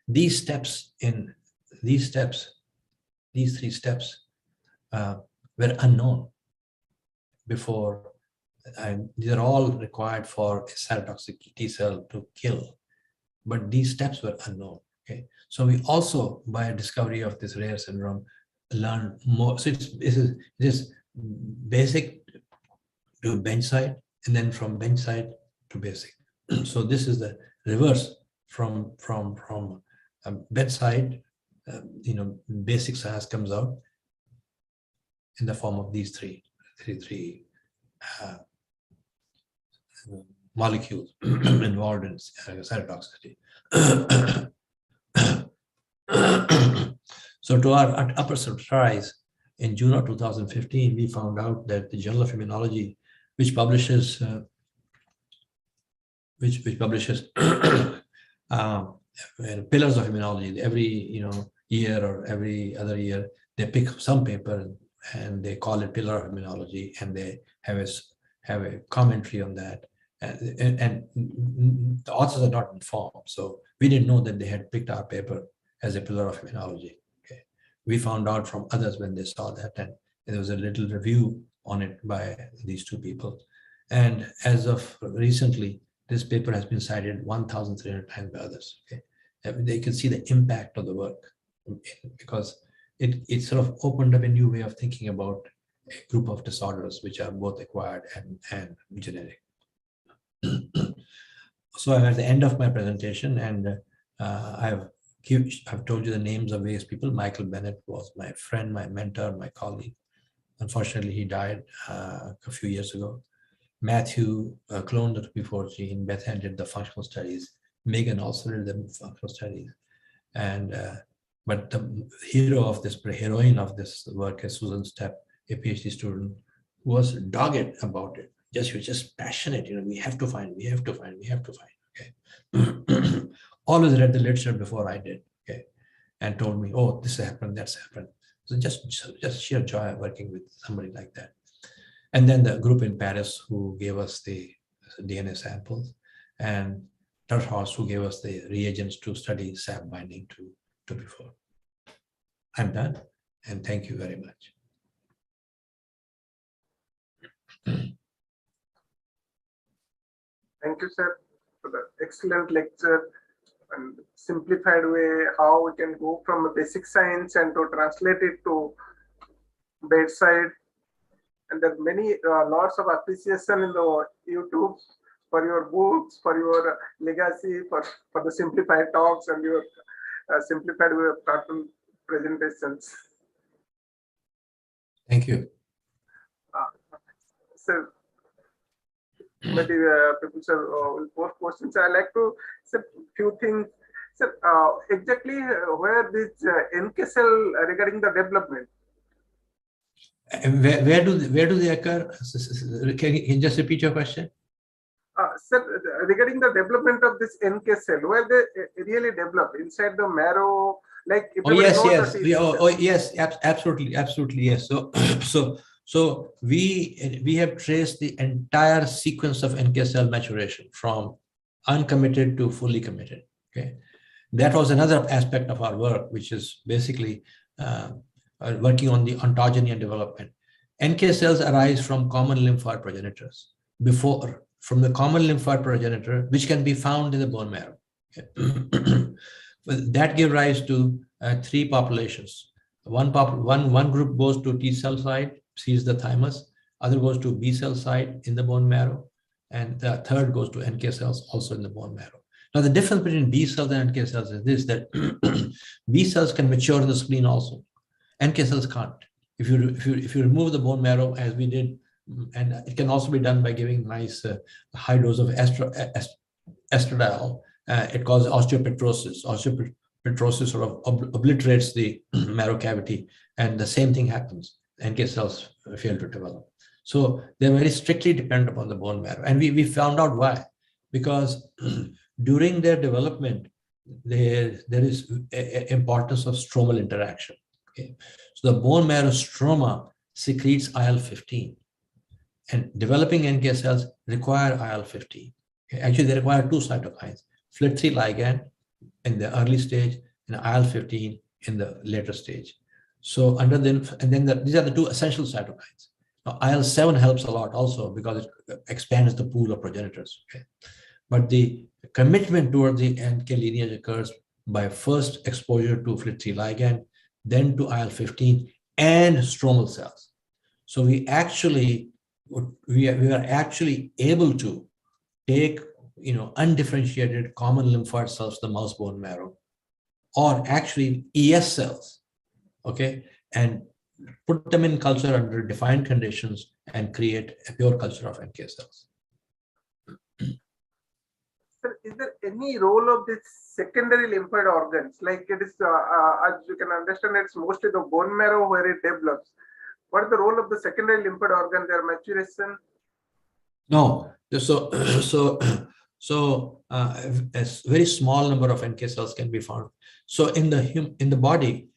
These steps these three steps were unknown before. And these are all required for a cytotoxic T cell to kill, but these steps were unknown. Okay, so we also, by a discovery of this rare syndrome, learn more. So it is basic to benchside, and then from benchside to basic. So this is the reverse from bedside. Basic science comes out in the form of these three molecules involved in cytotoxicity. So to our upper surprise, in June of 2015, we found out that the Journal of Immunology, which publishes pillars of immunology, every year or every other year, they pick some paper and they call it pillar of immunology, and they have a commentary on that. And the authors are not informed, so we didn't know that they had picked our paper as a pillar of immunology. Okay, we found out from others when they saw that, and there was a little review on it by these two people. And as of recently, this paper has been cited 1,300 times by others. Okay, they can see the impact of the work, because it sort of opened up a new way of thinking about a group of disorders which are both acquired and genetic. So I'm at the end of my presentation, and I've told you the names of various people. Michael Bennett was my friend, my mentor, my colleague. Unfortunately, he died a few years ago. Matthew cloned the 2p4 gene. Beth Ann did the functional studies. Megan also did the functional studies. And but the heroine of this work is Susan Stepp, a PhD student who was dogged about it. She was just passionate. We have to find. Okay. Always read the literature before I did. Okay, and told me, oh, this happened, that's happened. So just sheer joy of working with somebody like that. And then the group in Paris who gave us the DNA samples, and Terhorst who gave us the reagents to study SAP binding to 2p4. I'm done, and thank you very much. Thank you, sir, for the excellent lecture and simplified way how we can go from a basic science and to translate it to bedside. And there are many lots of appreciation in the YouTube for your books, for your legacy, for the simplified talks and your simplified way of pattern presentations. Thank you. So, maybe people will post questions. I like to say a few things. So, exactly where this NK cell regarding the development. Where do they occur? Can you just repeat your question? Sir, regarding the development of this NK cell, where they really develop inside the marrow, like yes, absolutely, yes. So we have traced the entire sequence of NK cell maturation from uncommitted to fully committed. Okay, that was another aspect of our work, which is basically working on the ontogeny and development. NK cells arise from common lymphoid progenitors from the common lymphoid progenitor, which can be found in the bone marrow. Okay. That gives rise to three populations. One group goes to T cell side, sees the thymus. Other goes to B cell side in the bone marrow, and the third goes to NK cells also in the bone marrow. Now the difference between B cells and NK cells is this: that B cells can mature in the spleen also. NK cells can't. If you remove the bone marrow, as we did, and it can also be done by giving nice high dose of estradiol, it causes osteopetrosis. Osteopetrosis sort of obliterates the marrow cavity, and the same thing happens. NK cells fail to develop. So they're very strictly dependent upon the bone marrow. And we found out why. Because during their development, there is importance of stromal interaction. Okay. So the bone marrow stroma secretes IL-15. And developing NK cells require IL-15. Okay. Actually, they require two cytokines, FLT3 ligand in the early stage and IL-15 in the later stage. So and then these are the two essential cytokines. Now, IL-7 helps a lot also because it expands the pool of progenitors. Okay? But the commitment toward the NK lineage occurs by first exposure to FLT3 ligand, then to IL-15 and stromal cells. So we are actually able to take undifferentiated common lymphoid cells, the mouse bone marrow, or actually ES cells, okay, and put them in culture under defined conditions and create a pure culture of NK cells. Sir, is there any role of this secondary lymphoid organs? Like it is, as you can understand, it's mostly the bone marrow where it develops. What is the role of the secondary lymphoid organ, their maturation? No, a very small number of NK cells can be found. So in the body,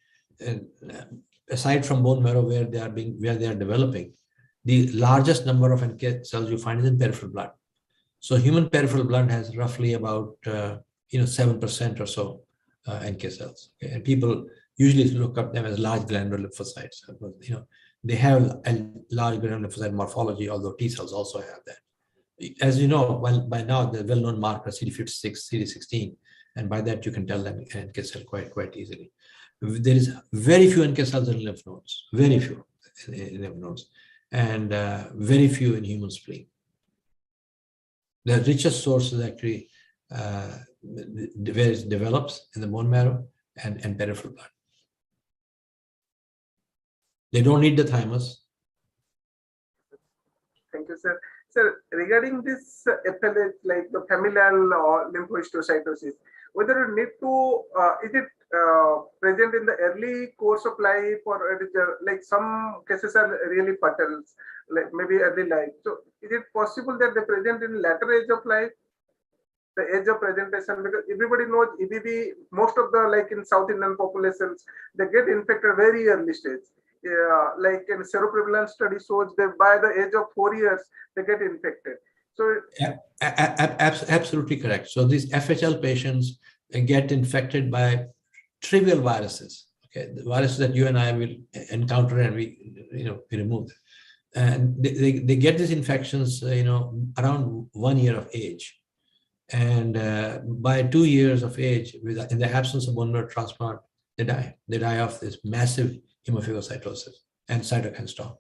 aside from bone marrow where they are developing, the largest number of NK cells you find is in peripheral blood. So human peripheral blood has roughly about 7% or so NK cells, okay? And people usually look up them as large granular lymphocytes. They have a large granular lymphocyte morphology, although T cells also have that. As you know, by now the well-known marker CD56, CD16, and by that you can tell them NK cell quite easily. There is very few NK cells in lymph nodes, very few in lymph nodes, and very few in human spleen. The richest source is actually where it develops in the bone marrow and peripheral blood. They don't need the thymus. Thank you, sir. Sir, regarding this FLH, like the familial lymphohistiocytosis, whether you need to, is it present in the early course of life, or it is like some cases are really fatal, like maybe early life. So is it possible that they present in later age of life, the age of presentation? Because everybody knows EBV, most of the, like in South Indian populations, they get infected very early stage. Like in seroprevalence study shows that by the age of 4 years, they get infected. So absolutely correct. So these FHL patients get infected by trivial viruses, okay, the viruses that you and I will encounter and we remove them. And they get these infections, around 1 year of age. And by 2 years of age, in the absence of bone marrow transplant, they die. They die of this massive hemophilocytosis and cytokine storm.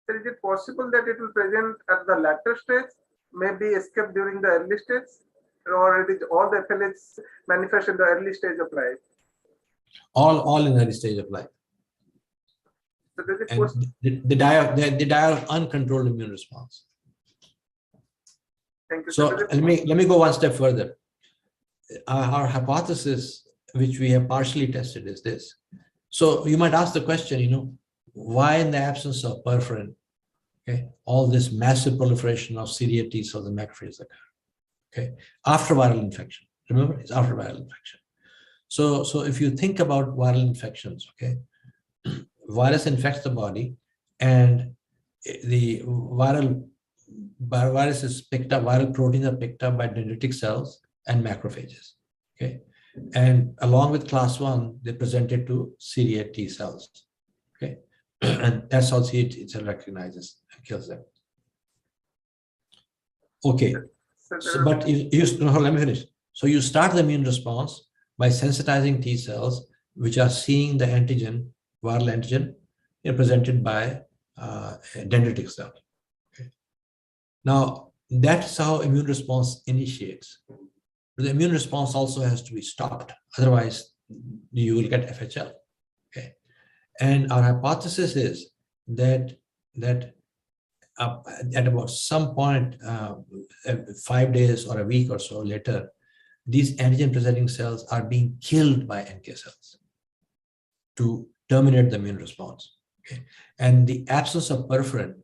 is it possible that it will present at the latter stage, maybe escape during the early stage, or it is all the FLH manifest in the early stage of life? All in early stage of life. So does it and they die of uncontrolled immune response. Thank you. So let me go one step further. Our hypothesis, which we have partially tested, is this. So you might ask the question, why in the absence of perforin, okay, all this massive proliferation of CD8 T cells and macrophages occur, okay, after viral infection. Remember, it's after viral infection. So if you think about viral infections, okay, virus infects the body, and the virus is picked up, viral proteins are picked up by dendritic cells and macrophages, okay? And along with class 1, they present it to CD8 T cells, okay? And that's how CD8 T cell recognizes and kills them. Okay, but let me finish. So you start the immune response by sensitizing T cells, which are seeing the antigen, viral antigen, presented by dendritic cells. Okay. Now, that's how immune response initiates. The immune response also has to be stopped. Otherwise, you will get FHL. Okay. And our hypothesis is that at about some point, 5 days or a week or so later, these antigen-presenting cells are being killed by NK cells to terminate the immune response. Okay. And the absence of perforin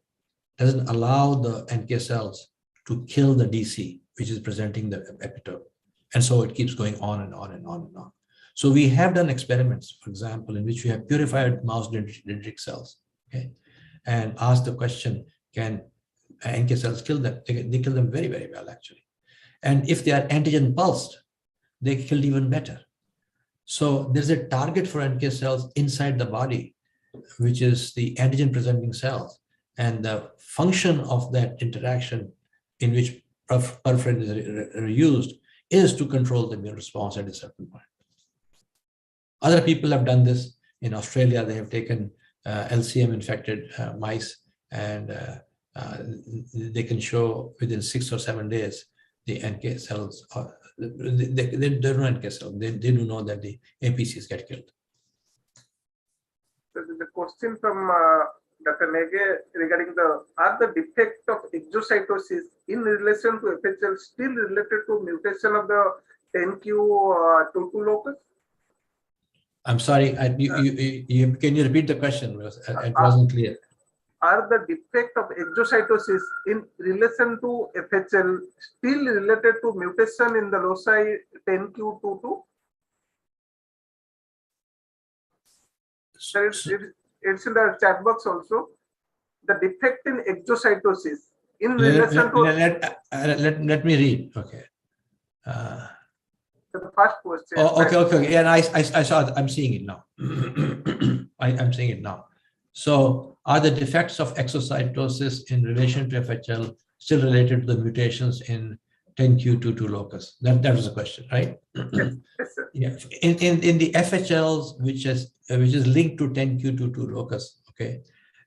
doesn't allow the NK cells to kill the DC, which is presenting the epitope. And so it keeps going on and on and on and on. So we have done experiments, for example, in which we have purified mouse dendritic cells, okay, and asked the question, can NK cells kill them? They kill them very, very well, actually. And if they are antigen pulsed, they kill even better. So there's a target for NK cells inside the body, which is the antigen presenting cells. And the function of that interaction in which perforin is used is to control the immune response at a certain point. Other people have done this. In Australia, they have taken LCM infected mice, and they can show within 6 or 7 days the NK cells, they're not NK cells, they do know that the APCs get killed. So there's a question from Dr. Nege regarding are the defects of exocytosis in relation to FHL still related to mutation of the 10q22 locus? I'm sorry, can you repeat the question? It wasn't clear. Are the defect of exocytosis in relation to FHL still related to mutation in the loci 10q22? It's in the chat box also. The defect in exocytosis in relation to. Let me read. Okay. The first question. Oh, okay. Yeah, I saw it. I'm seeing it now. I'm seeing it now. So, are the defects of exocytosis in relation to FHL still related to the mutations in 10q22 locus? That was the question, right? Yes, sir. Yeah. In the FHLs, which is linked to 10q22 locus, okay,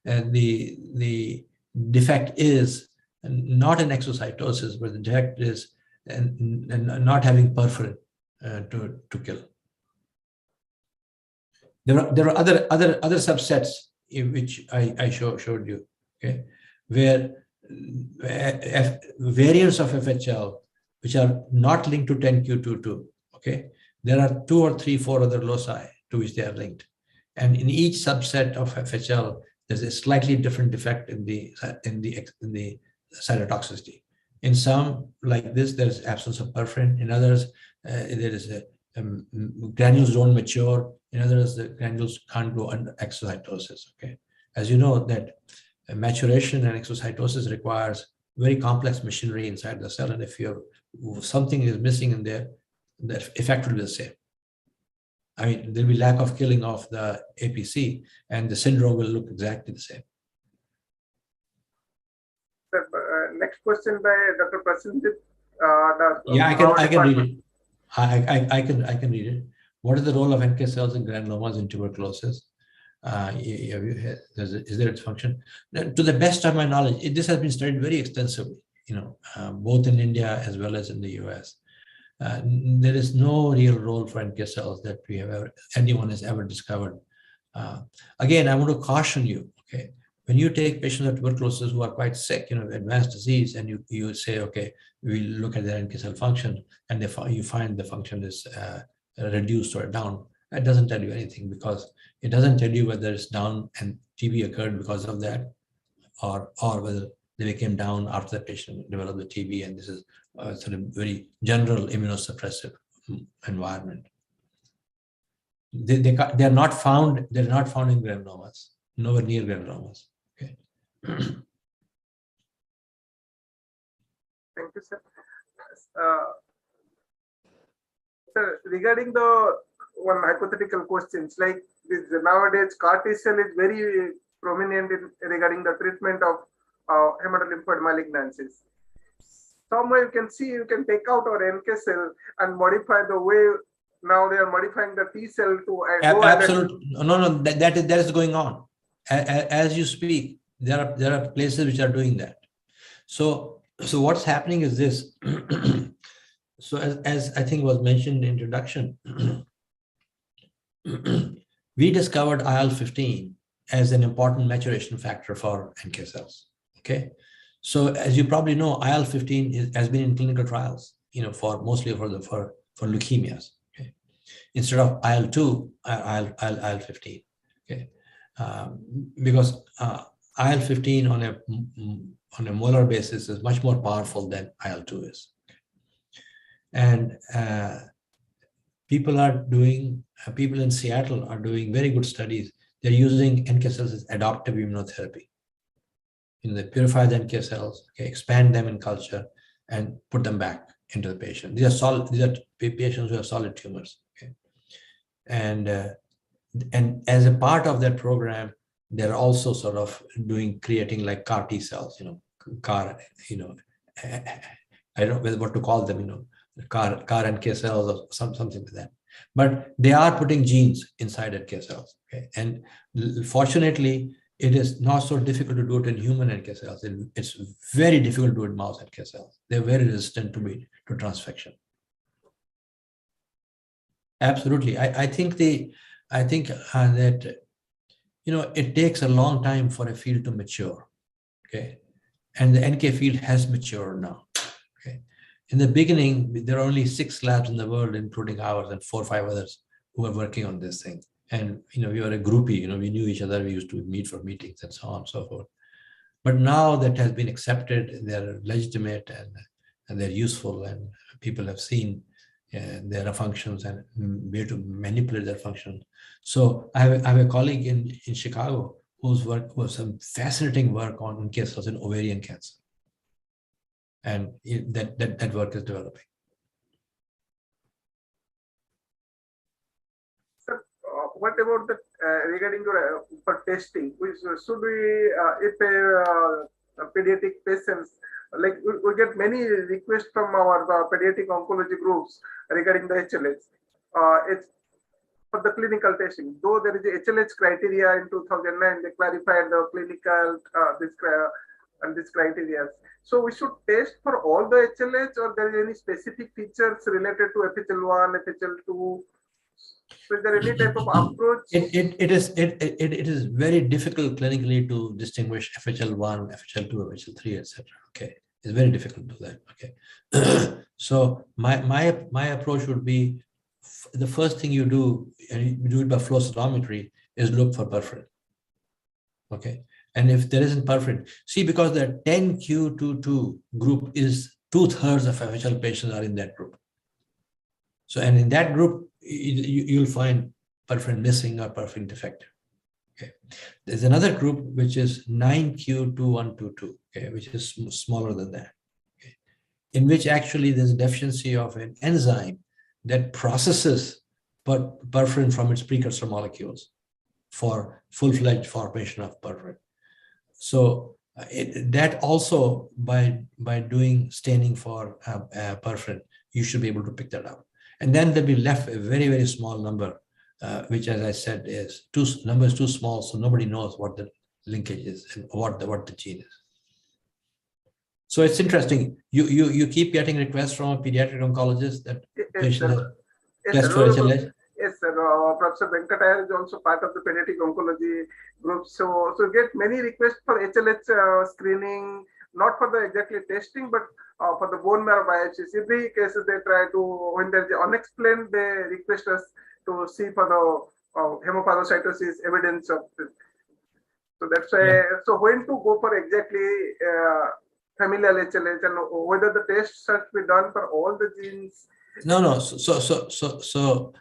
and the defect is not an exocytosis, but the defect is not having perforin to kill. There are other subsets in which I showed you, okay, where variants of FHL which are not linked to 10q22, okay, there are 2 or 3, 4 other loci to which they are linked, and in each subset of FHL there's a slightly different defect in the cytotoxicity. In some, like this, there's absence of perforin. In others, there is granules don't mature. In others, the granules can't go under exocytosis. Okay, as you know, that maturation and exocytosis requires very complex machinery inside the cell, and if something is missing in there, the effect will be the same. I mean, there'll be lack of killing of the APC, and the syndrome will look exactly the same. Next question by Dr. Prasenjit. Yeah, I can read it. I can read it. What is the role of NK cells in granulomas in tuberculosis? Is there its function? To the best of my knowledge, this has been studied very extensively, both in India as well as in the US. There is no real role for NK cells that anyone has ever discovered. Again, I want to caution you, okay, when you take patients with tuberculosis who are quite sick, advanced disease, and you say, okay, we look at their NK cell function, and you find the function is reduced or down, that doesn't tell you anything, because it doesn't tell you whether it's down and TB occurred because of that, or whether they became down after the patient developed the TB, and this is sort of very general immunosuppressive environment. They're not found in granulomas, nowhere near granulomas. Okay. Thank you, sir. Sir, regarding the one hypothetical questions, like this, nowadays CAR T cell is very prominent regarding the treatment of hematolymphoid malignancies. Somewhere you can take out our NK cell and modify the way now they are modifying the T cell to absolutely. No, that is going on as you speak. There are places which are doing that. So what's happening is this. So as I think was mentioned in the introduction, we discovered IL-15 as an important maturation factor for NK cells. Okay, so as you probably know, IL-15 has been in clinical trials, mostly for leukemias. Okay, instead of IL-2, IL-15. Okay, because IL-15 on a molar basis is much more powerful than IL-2 is. And people in Seattle are doing very good studies. They're using NK cells as adoptive immunotherapy. They purify the NK cells, okay, expand them in culture, and put them back into the patient. These are patients who have solid tumors. Okay, And as a part of that program, they're also sort of creating like CAR T cells, I don't know what to call them, CAR NK cells or something like that. But they are putting genes inside NK cells. Okay? And fortunately, it is not so difficult to do it in human NK cells. It's very difficult to do it in mouse NK cells. They're very resistant to transfection. Absolutely. I think that it takes a long time for a field to mature. Okay. And the NK field has matured now. Okay. In the beginning, there are only 6 labs in the world, including ours and 4 or 5 others who are working on this thing. And we were a groupie, we knew each other, we used to meet for meetings and so on and so forth. But now that has been accepted, they're legitimate and they're useful, and people have seen their functions and way to manipulate their functions. So I have a colleague in Chicago whose work was some fascinating work on NK cells in ovarian cancer. And that work is developing. Sir, what about the regarding your for testing? Should we, if a pediatric patients, like we get many requests from our pediatric oncology groups regarding the HLH. It's for the clinical testing. Though there is a HLH criteria in 2009, they clarified the clinical this criteria. So we should test for all the HLH, or there is any specific features related to FHL1, FHL2? So is there any type of approach? It is very difficult clinically to distinguish FHL1, FHL2, FHL3, etc. Okay, it's very difficult to do that. Okay, so my approach would be the first thing you do, and you do it by flow cytometry, is look for perforin. Okay, and if there isn't perforin, see, because the 10q22 group is 2/3 of FHL patients are in that group. So, and in that group, you'll find perforin missing or perforin defective. Okay. There's another group which is 9q2122, okay, which is smaller than that, okay, in which actually there's a deficiency of an enzyme that processes perforin from its precursor molecules for full-fledged formation of perforin. So that also, by doing staining for perforin, you should be able to pick that out. And then there'll be left a very, very small number, which, as I said, is number is too small, so nobody knows what the linkage is and what the gene is. So it's interesting. You keep getting requests from a pediatric oncologist that patients have test for HLH. Yes, sir. Professor Venkat is also part of the pediatric oncology group. So get many requests for HLH screening, not for the exactly testing, but for the bone marrow biopsies. Every cases they try to, when there's unexplained, they request us to see for the hemophilocytosis evidence of this. So that's why. Yeah. So when to go for exactly familial HLH, and whether the tests have to be done for all the genes? No. So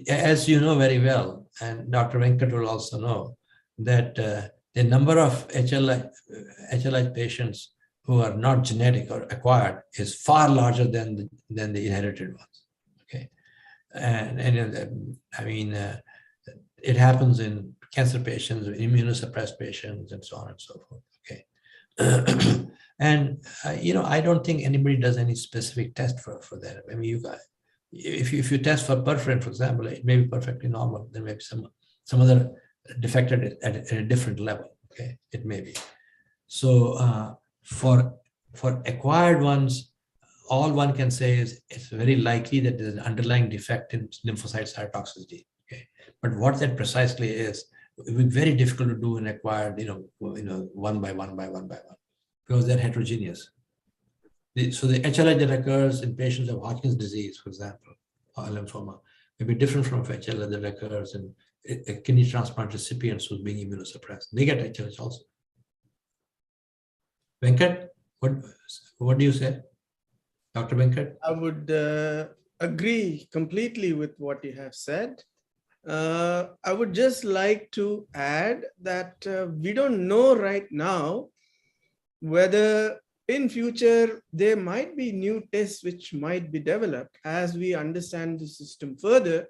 as you know very well, and Dr. Venkat will also know, that the number of HLH patients who are not genetic or acquired is far larger than the inherited ones. Okay, and I mean, it happens in cancer patients, immunosuppressed patients, and so on and so forth. Okay, and I don't think anybody does any specific test for that. I mean, if you test for perforin, for example, it may be perfectly normal. There may be some other defected at a different level. Okay, it may be. So for acquired ones, all one can say is it's very likely that there's an underlying defect in lymphocyte cytotoxicity. Okay, but what that precisely is, it would be very difficult to do in acquired, one by one, because they're heterogeneous. So the HLH that occurs in patients of Hodgkin's disease, for example, or lymphoma, may be different from HLH that occurs in kidney transplant recipients who's being immunosuppressed. They get HLH also. Venkat, what do you say? Dr. Venkat? I would agree completely with what you have said. I would just like to add that we don't know right now whether in future there might be new tests which might be developed as we understand the system further.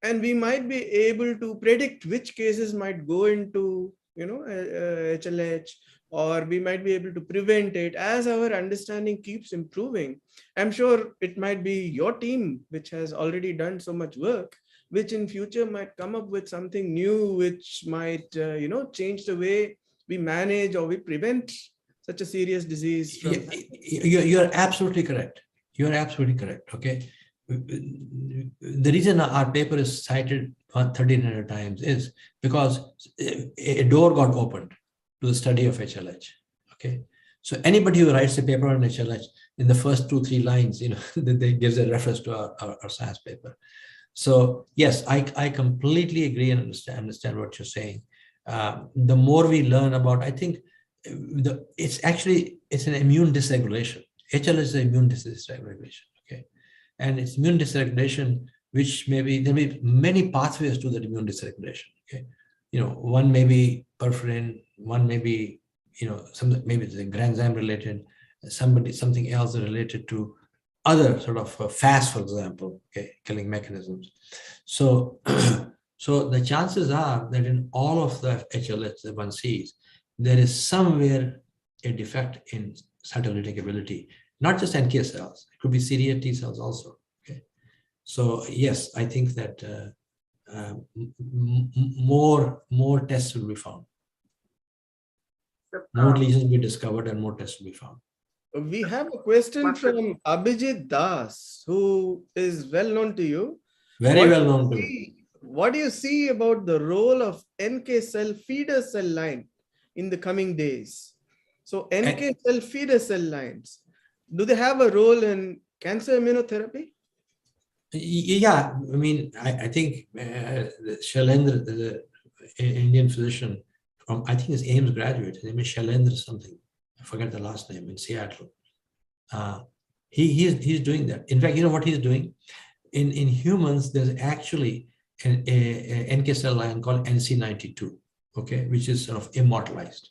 and we might be able to predict which cases might go into, HLH, or we might be able to prevent it as our understanding keeps improving. I'm sure it might be your team which has already done so much work, which in future might come up with something new, which might, change the way we manage or we prevent such a serious disease from. You're absolutely correct. You're absolutely correct. Okay. The reason our paper is cited 1,300 times is because a door got opened to the study of HLH. Okay. So anybody who writes a paper on HLH, in the first 2-3 lines, they gives a reference to our science paper. So yes, I completely agree and understand what you're saying. The more we learn about, I think it's an immune dysregulation. HLH is an immune dysregulation. Okay, and it's immune dysregulation, which there may be many pathways to that immune dysregulation. Okay, one may be perforin, one may be maybe it's a granzyme related, something else related to other sort of fast, for example, okay, killing mechanisms. So, so the chances are that in all of the HLH that one sees, there is somewhere a defect in cytolytic ability, not just NK cells, it could be CD8 T cells also. Okay, so yes, I think that more tests will be found, more lesions will be discovered, and more tests will be found. We have a question from Abhijit Das, who is well known to you. Very well known to me. What do you see about the role of NK cell feeder cell line in the coming days? So NK cell feeder cell lines, do they have a role in cancer immunotherapy? Yeah, I mean, I think Shailendra, the Indian physician from, I think, is AIIMS graduate, his name is Shailendra something. I forget the last name, in Seattle. He's doing that. In fact, you know what he's doing? In humans, there's actually an NK cell line called NC92, okay, which is sort of immortalized.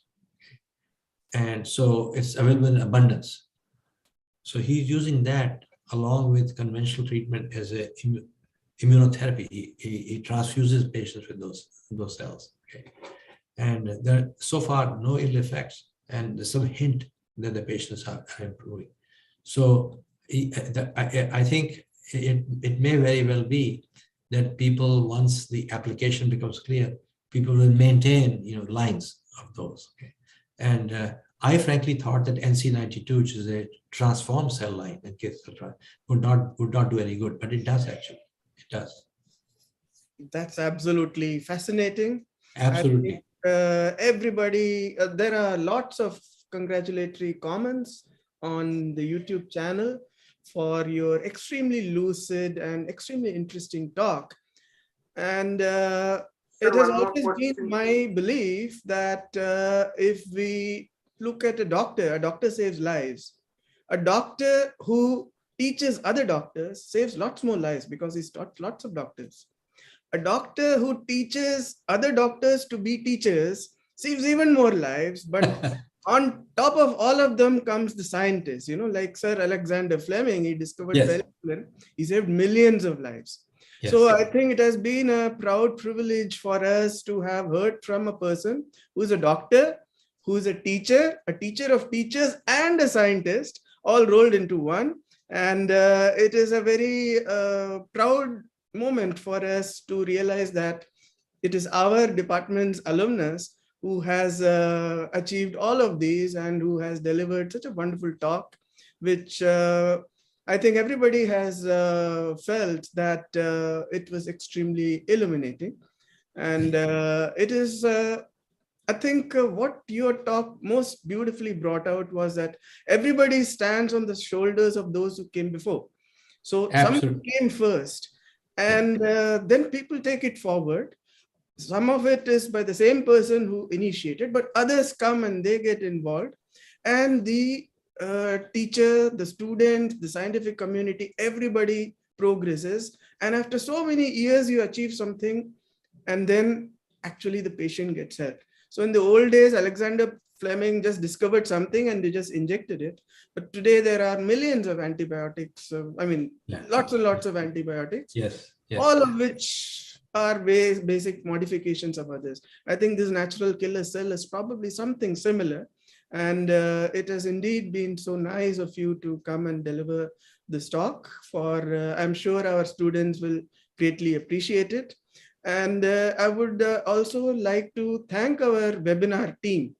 And so it's available in abundance. So he's using that along with conventional treatment as a immunotherapy. He transfuses patients with those cells. Okay, and there are so far no ill effects, and there's some hint that the patients are improving. So I think it may very well be that people, once the application becomes clear, people will maintain lines of those. Okay, and I frankly thought that NC92, which is a transformed cell line in case of trial, would not do any good, but it does actually. It does. That's absolutely fascinating. Absolutely. Everybody, there are lots of congratulatory comments on the YouTube channel for your extremely lucid and extremely interesting talk. And it has always been my belief that if we look at a doctor saves lives. A doctor who teaches other doctors saves lots more lives because he's taught lots of doctors. A doctor who teaches other doctors to be teachers saves even more lives, but on top of all of them comes the scientist, like Sir Alexander Fleming. He discovered penicillin. He saved millions of lives. Yes. So I think it has been a proud privilege for us to have heard from a person who is a doctor, who is a teacher of teachers, and a scientist, all rolled into one. And it is a very proud moment for us to realize that it is our department's alumnus who has achieved all of these and who has delivered such a wonderful talk, which I think everybody has felt that it was extremely illuminating. And it is, I think what your talk most beautifully brought out was that everybody stands on the shoulders of those who came before. So someone came first, and then people take it forward. Some of it is by the same person who initiated, but others come and they get involved. And the teacher, the student, the scientific community, everybody progresses. And after so many years, you achieve something, and then actually the patient gets help. So in the old days, Alexander Fleming just discovered something and they just injected it. But today there are millions of antibiotics. Lots and lots of antibiotics. Yes. Yes. all of which are basic modifications of others. I think this natural killer cell is probably something similar. And it has indeed been so nice of you to come and deliver this talk. I'm sure our students will greatly appreciate it. And I would also like to thank our webinar team.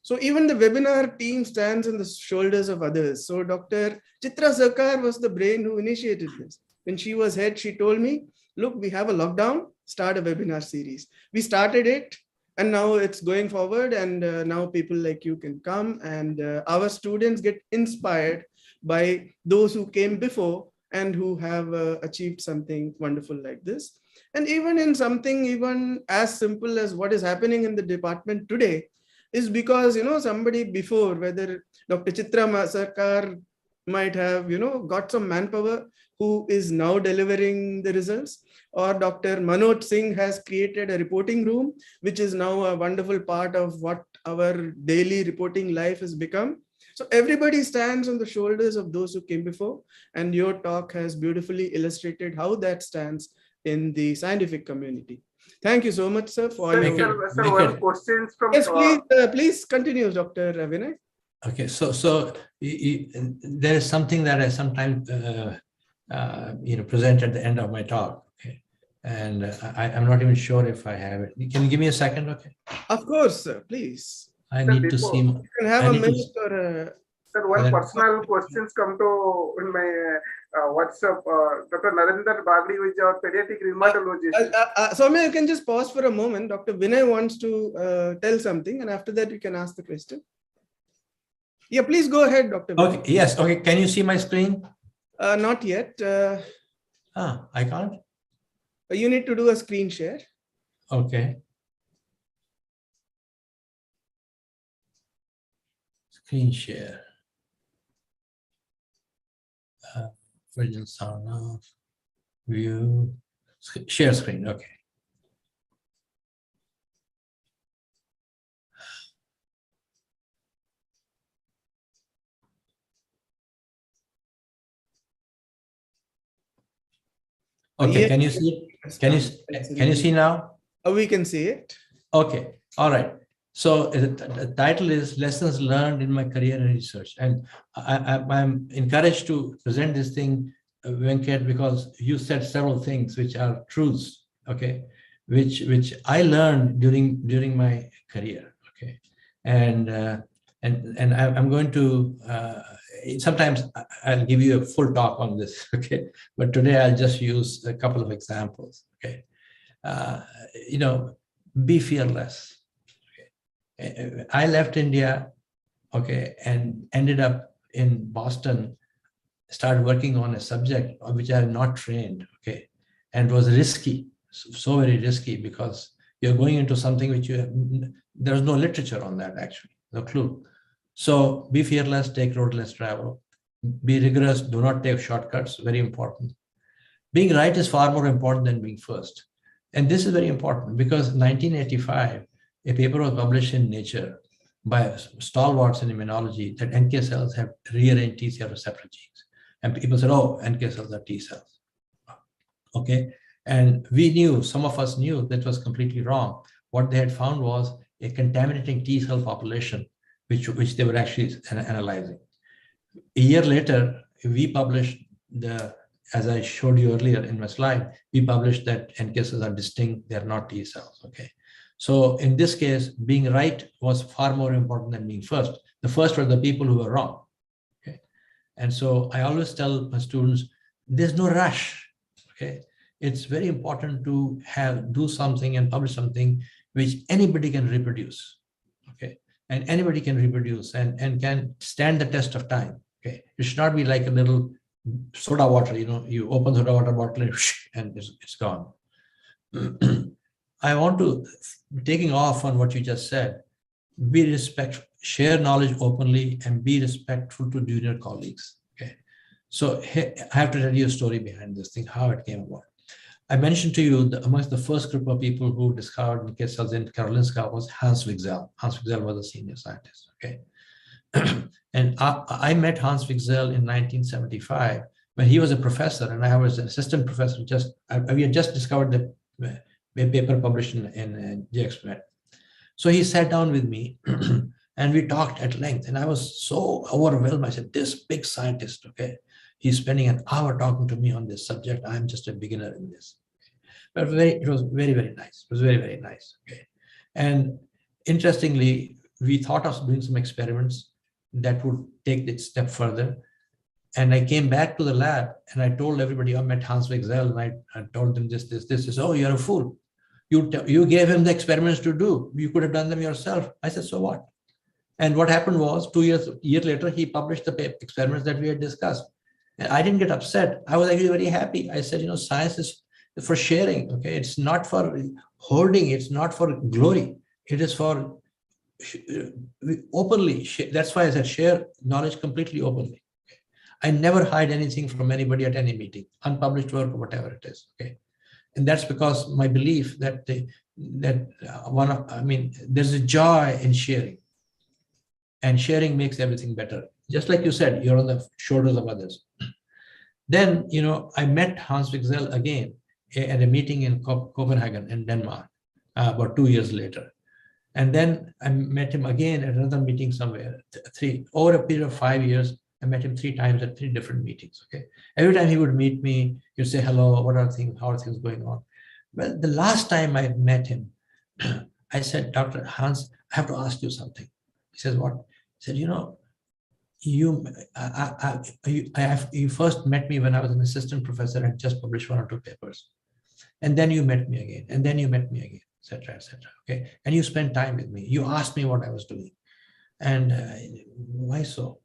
So even the webinar team stands on the shoulders of others. So Dr. Chitra Sarkar was the brain who initiated this. When she was head, she told me, look, we have a lockdown, start a webinar series. We started it, and now it's going forward, and now people like you can come, and our students get inspired by those who came before and who have achieved something wonderful like this. And even in something even as simple as what is happening in the department today is because, somebody before, whether Dr. Chitra Sarkar might have, got some manpower who is now delivering the results, or Dr. Manoj Singh has created a reporting room, which is now a wonderful part of what our daily reporting life has become. So everybody stands on the shoulders of those who came before, and your talk has beautifully illustrated how that stands in the scientific community. Thank you so much, sir, for your... Sir, one question from... Yes, please continue, Dr. Vinay. Okay, so there is something that I sometimes present at the end of my talk. Okay, and I'm not even sure if I have it. Can you give me a second? Okay. Of course, sir. Please. I need to see. You can have a minute or a... Sir, one personal questions come to in my WhatsApp. Dr. Narendra Bagli, who is our pediatric rheumatologist. Soumya, you can just pause for a moment. Dr. Vinay wants to tell something, and after that, you can ask the question. Yeah, please go ahead, Dr. Vinay. Okay, yes. Okay, can you see my screen? Not yet. I can't. You need to do a screen share. Okay. Screen share. Version sound off. View. Share screen. Okay. Okay, can you see it? Can you see now? We can see it. Okay, all right. So the title is Lessons Learned in My Career in Research. And I'm encouraged to present this thing, Venkat, because you said several things which are truths, okay, which I learned during my career, okay. And I'm going to, sometimes I'll give you a full talk on this, okay? But today I'll just use a couple of examples, okay? Be fearless. Okay? I left India, okay, and ended up in Boston, started working on a subject on which I had not trained, okay? And it was risky, so very risky, because you're going into something which there's no literature on that, actually, no clue. So be fearless, take roadless travel, be rigorous, do not take shortcuts, very important. Being right is far more important than being first. And this is very important because in 1985, a paper was published in Nature by stalwarts in immunology that NK cells have rearranged T cell receptor genes. And people said, oh, NK cells are T cells. Okay. And we knew, some of us knew that was completely wrong. What they had found was a contaminating T cell population, which they were actually analyzing. A year later, we published as I showed you earlier in my slide, we published that NK cells are distinct, they're not T cells, okay? So in this case, being right was far more important than being first. The first were the people who were wrong, okay? And so I always tell my students, there's no rush, okay? It's very important to do something and publish something which anybody can reproduce, okay? And anybody can reproduce and can stand the test of time, okay? It should not be like a little soda water, you open soda water bottle and it's gone. I want to, taking off on what you just said, be respectful, share knowledge openly, and be respectful to junior colleagues, okay? So I have to tell you a story behind this thing, how it came about. I mentioned to you that amongst the first group of people who discovered NK cells in Karolinska was Hans Wigzell. Hans Wigzell was a senior scientist, okay? And I met Hans Wigzell in 1975 when he was a professor and I was an assistant professor. We had just discovered the paper published in JXMed. So he sat down with me and we talked at length, and I was so overwhelmed. I said, this big scientist, okay, he's spending an hour talking to me on this subject. I'm just a beginner in this. But it was very, very nice. It was very, very nice. Okay. And interestingly, we thought of doing some experiments that would take it a step further. And I came back to the lab and I told everybody, I met Hans Wigzell, and I told them this. Oh, you're a fool. You gave him the experiments to do. You could have done them yourself. I said, so what? And what happened was 2 years later, he published the experiments that we had discussed. And I didn't get upset. I was actually very happy. I said, science is for sharing. Okay, it's not for hoarding. It's not for glory. It is for openly. That's why I said share knowledge completely openly. Okay? I never hide anything from anybody at any meeting, unpublished work or whatever it is. Okay, and that's because my belief that there's a joy in sharing, and sharing makes everything better. Just like you said, you're on the shoulders of others. Then, I met Hans Wigzell again at a meeting in Copenhagen in Denmark about 2 years later. And then I met him again at another meeting somewhere, over a period of 5 years. I met him 3 times at 3 different meetings. Okay, every time he would meet me, he'd say, hello, what are things, how are things going on? Well, the last time I met him, I said, Dr. Hans, I have to ask you something. He says, what? He said, you first met me when I was an assistant professor and just published 1 or 2 papers. And then you met me again, and then you met me again, etc., etc. Okay, and you spent time with me. You asked me what I was doing. And why so?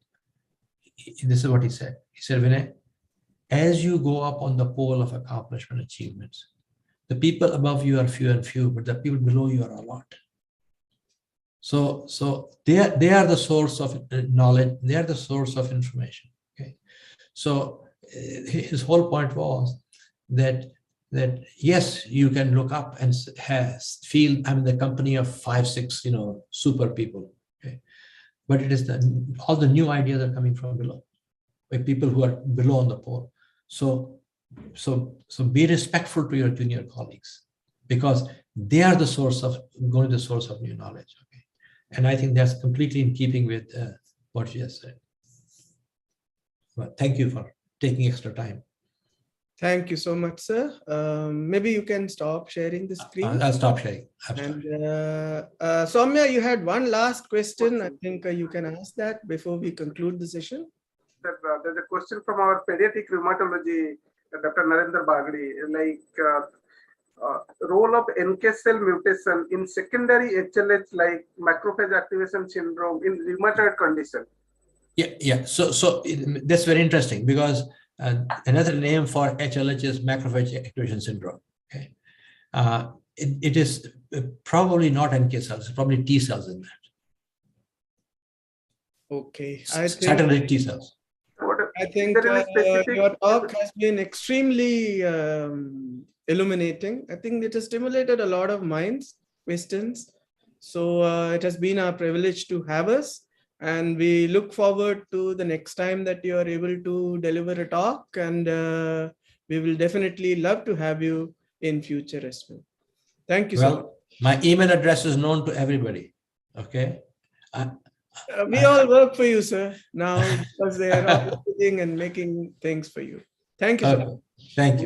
This is what he said. He said, Vinay, as you go up on the pole of accomplishment achievements, the people above you are few and few, but the people below you are a lot. So they are the source of knowledge. They are the source of information. Okay, so his whole point was that yes, you can look up and feel I'm in the company of 5, 6, super people. Okay, but it is all the new ideas are coming from below, by people who are below on the pole. So be respectful to your junior colleagues, because they are the source of new knowledge. Okay, and I think that's completely in keeping with what you just said. But thank you for taking extra time. Thank you so much, sir. Maybe you can stop sharing the screen. I'll stop sharing. And Soumya, you had one last question. I think you can ask that before we conclude the session. There's a question from our pediatric rheumatology, Dr. Narendra Bagdi, role of NK cell mutation in secondary HLH, like macrophage activation syndrome in rheumatoid condition. Yeah. So that's very interesting, because another name for HLH is macrophage activation syndrome. Okay, it is probably not NK cells; it's probably T cells in that. Okay, Satellite T cells. I think your talk has been extremely illuminating. I think it has stimulated a lot of minds, questions. So it has been our privilege to have us, and we look forward to the next time that you are able to deliver a talk, and we will definitely love to have you in future as well. Thank you so much. My email address is known to everybody. Okay. We all work for you, sir, now, because they are all sitting and making things for you. Thank you so much. Thank you.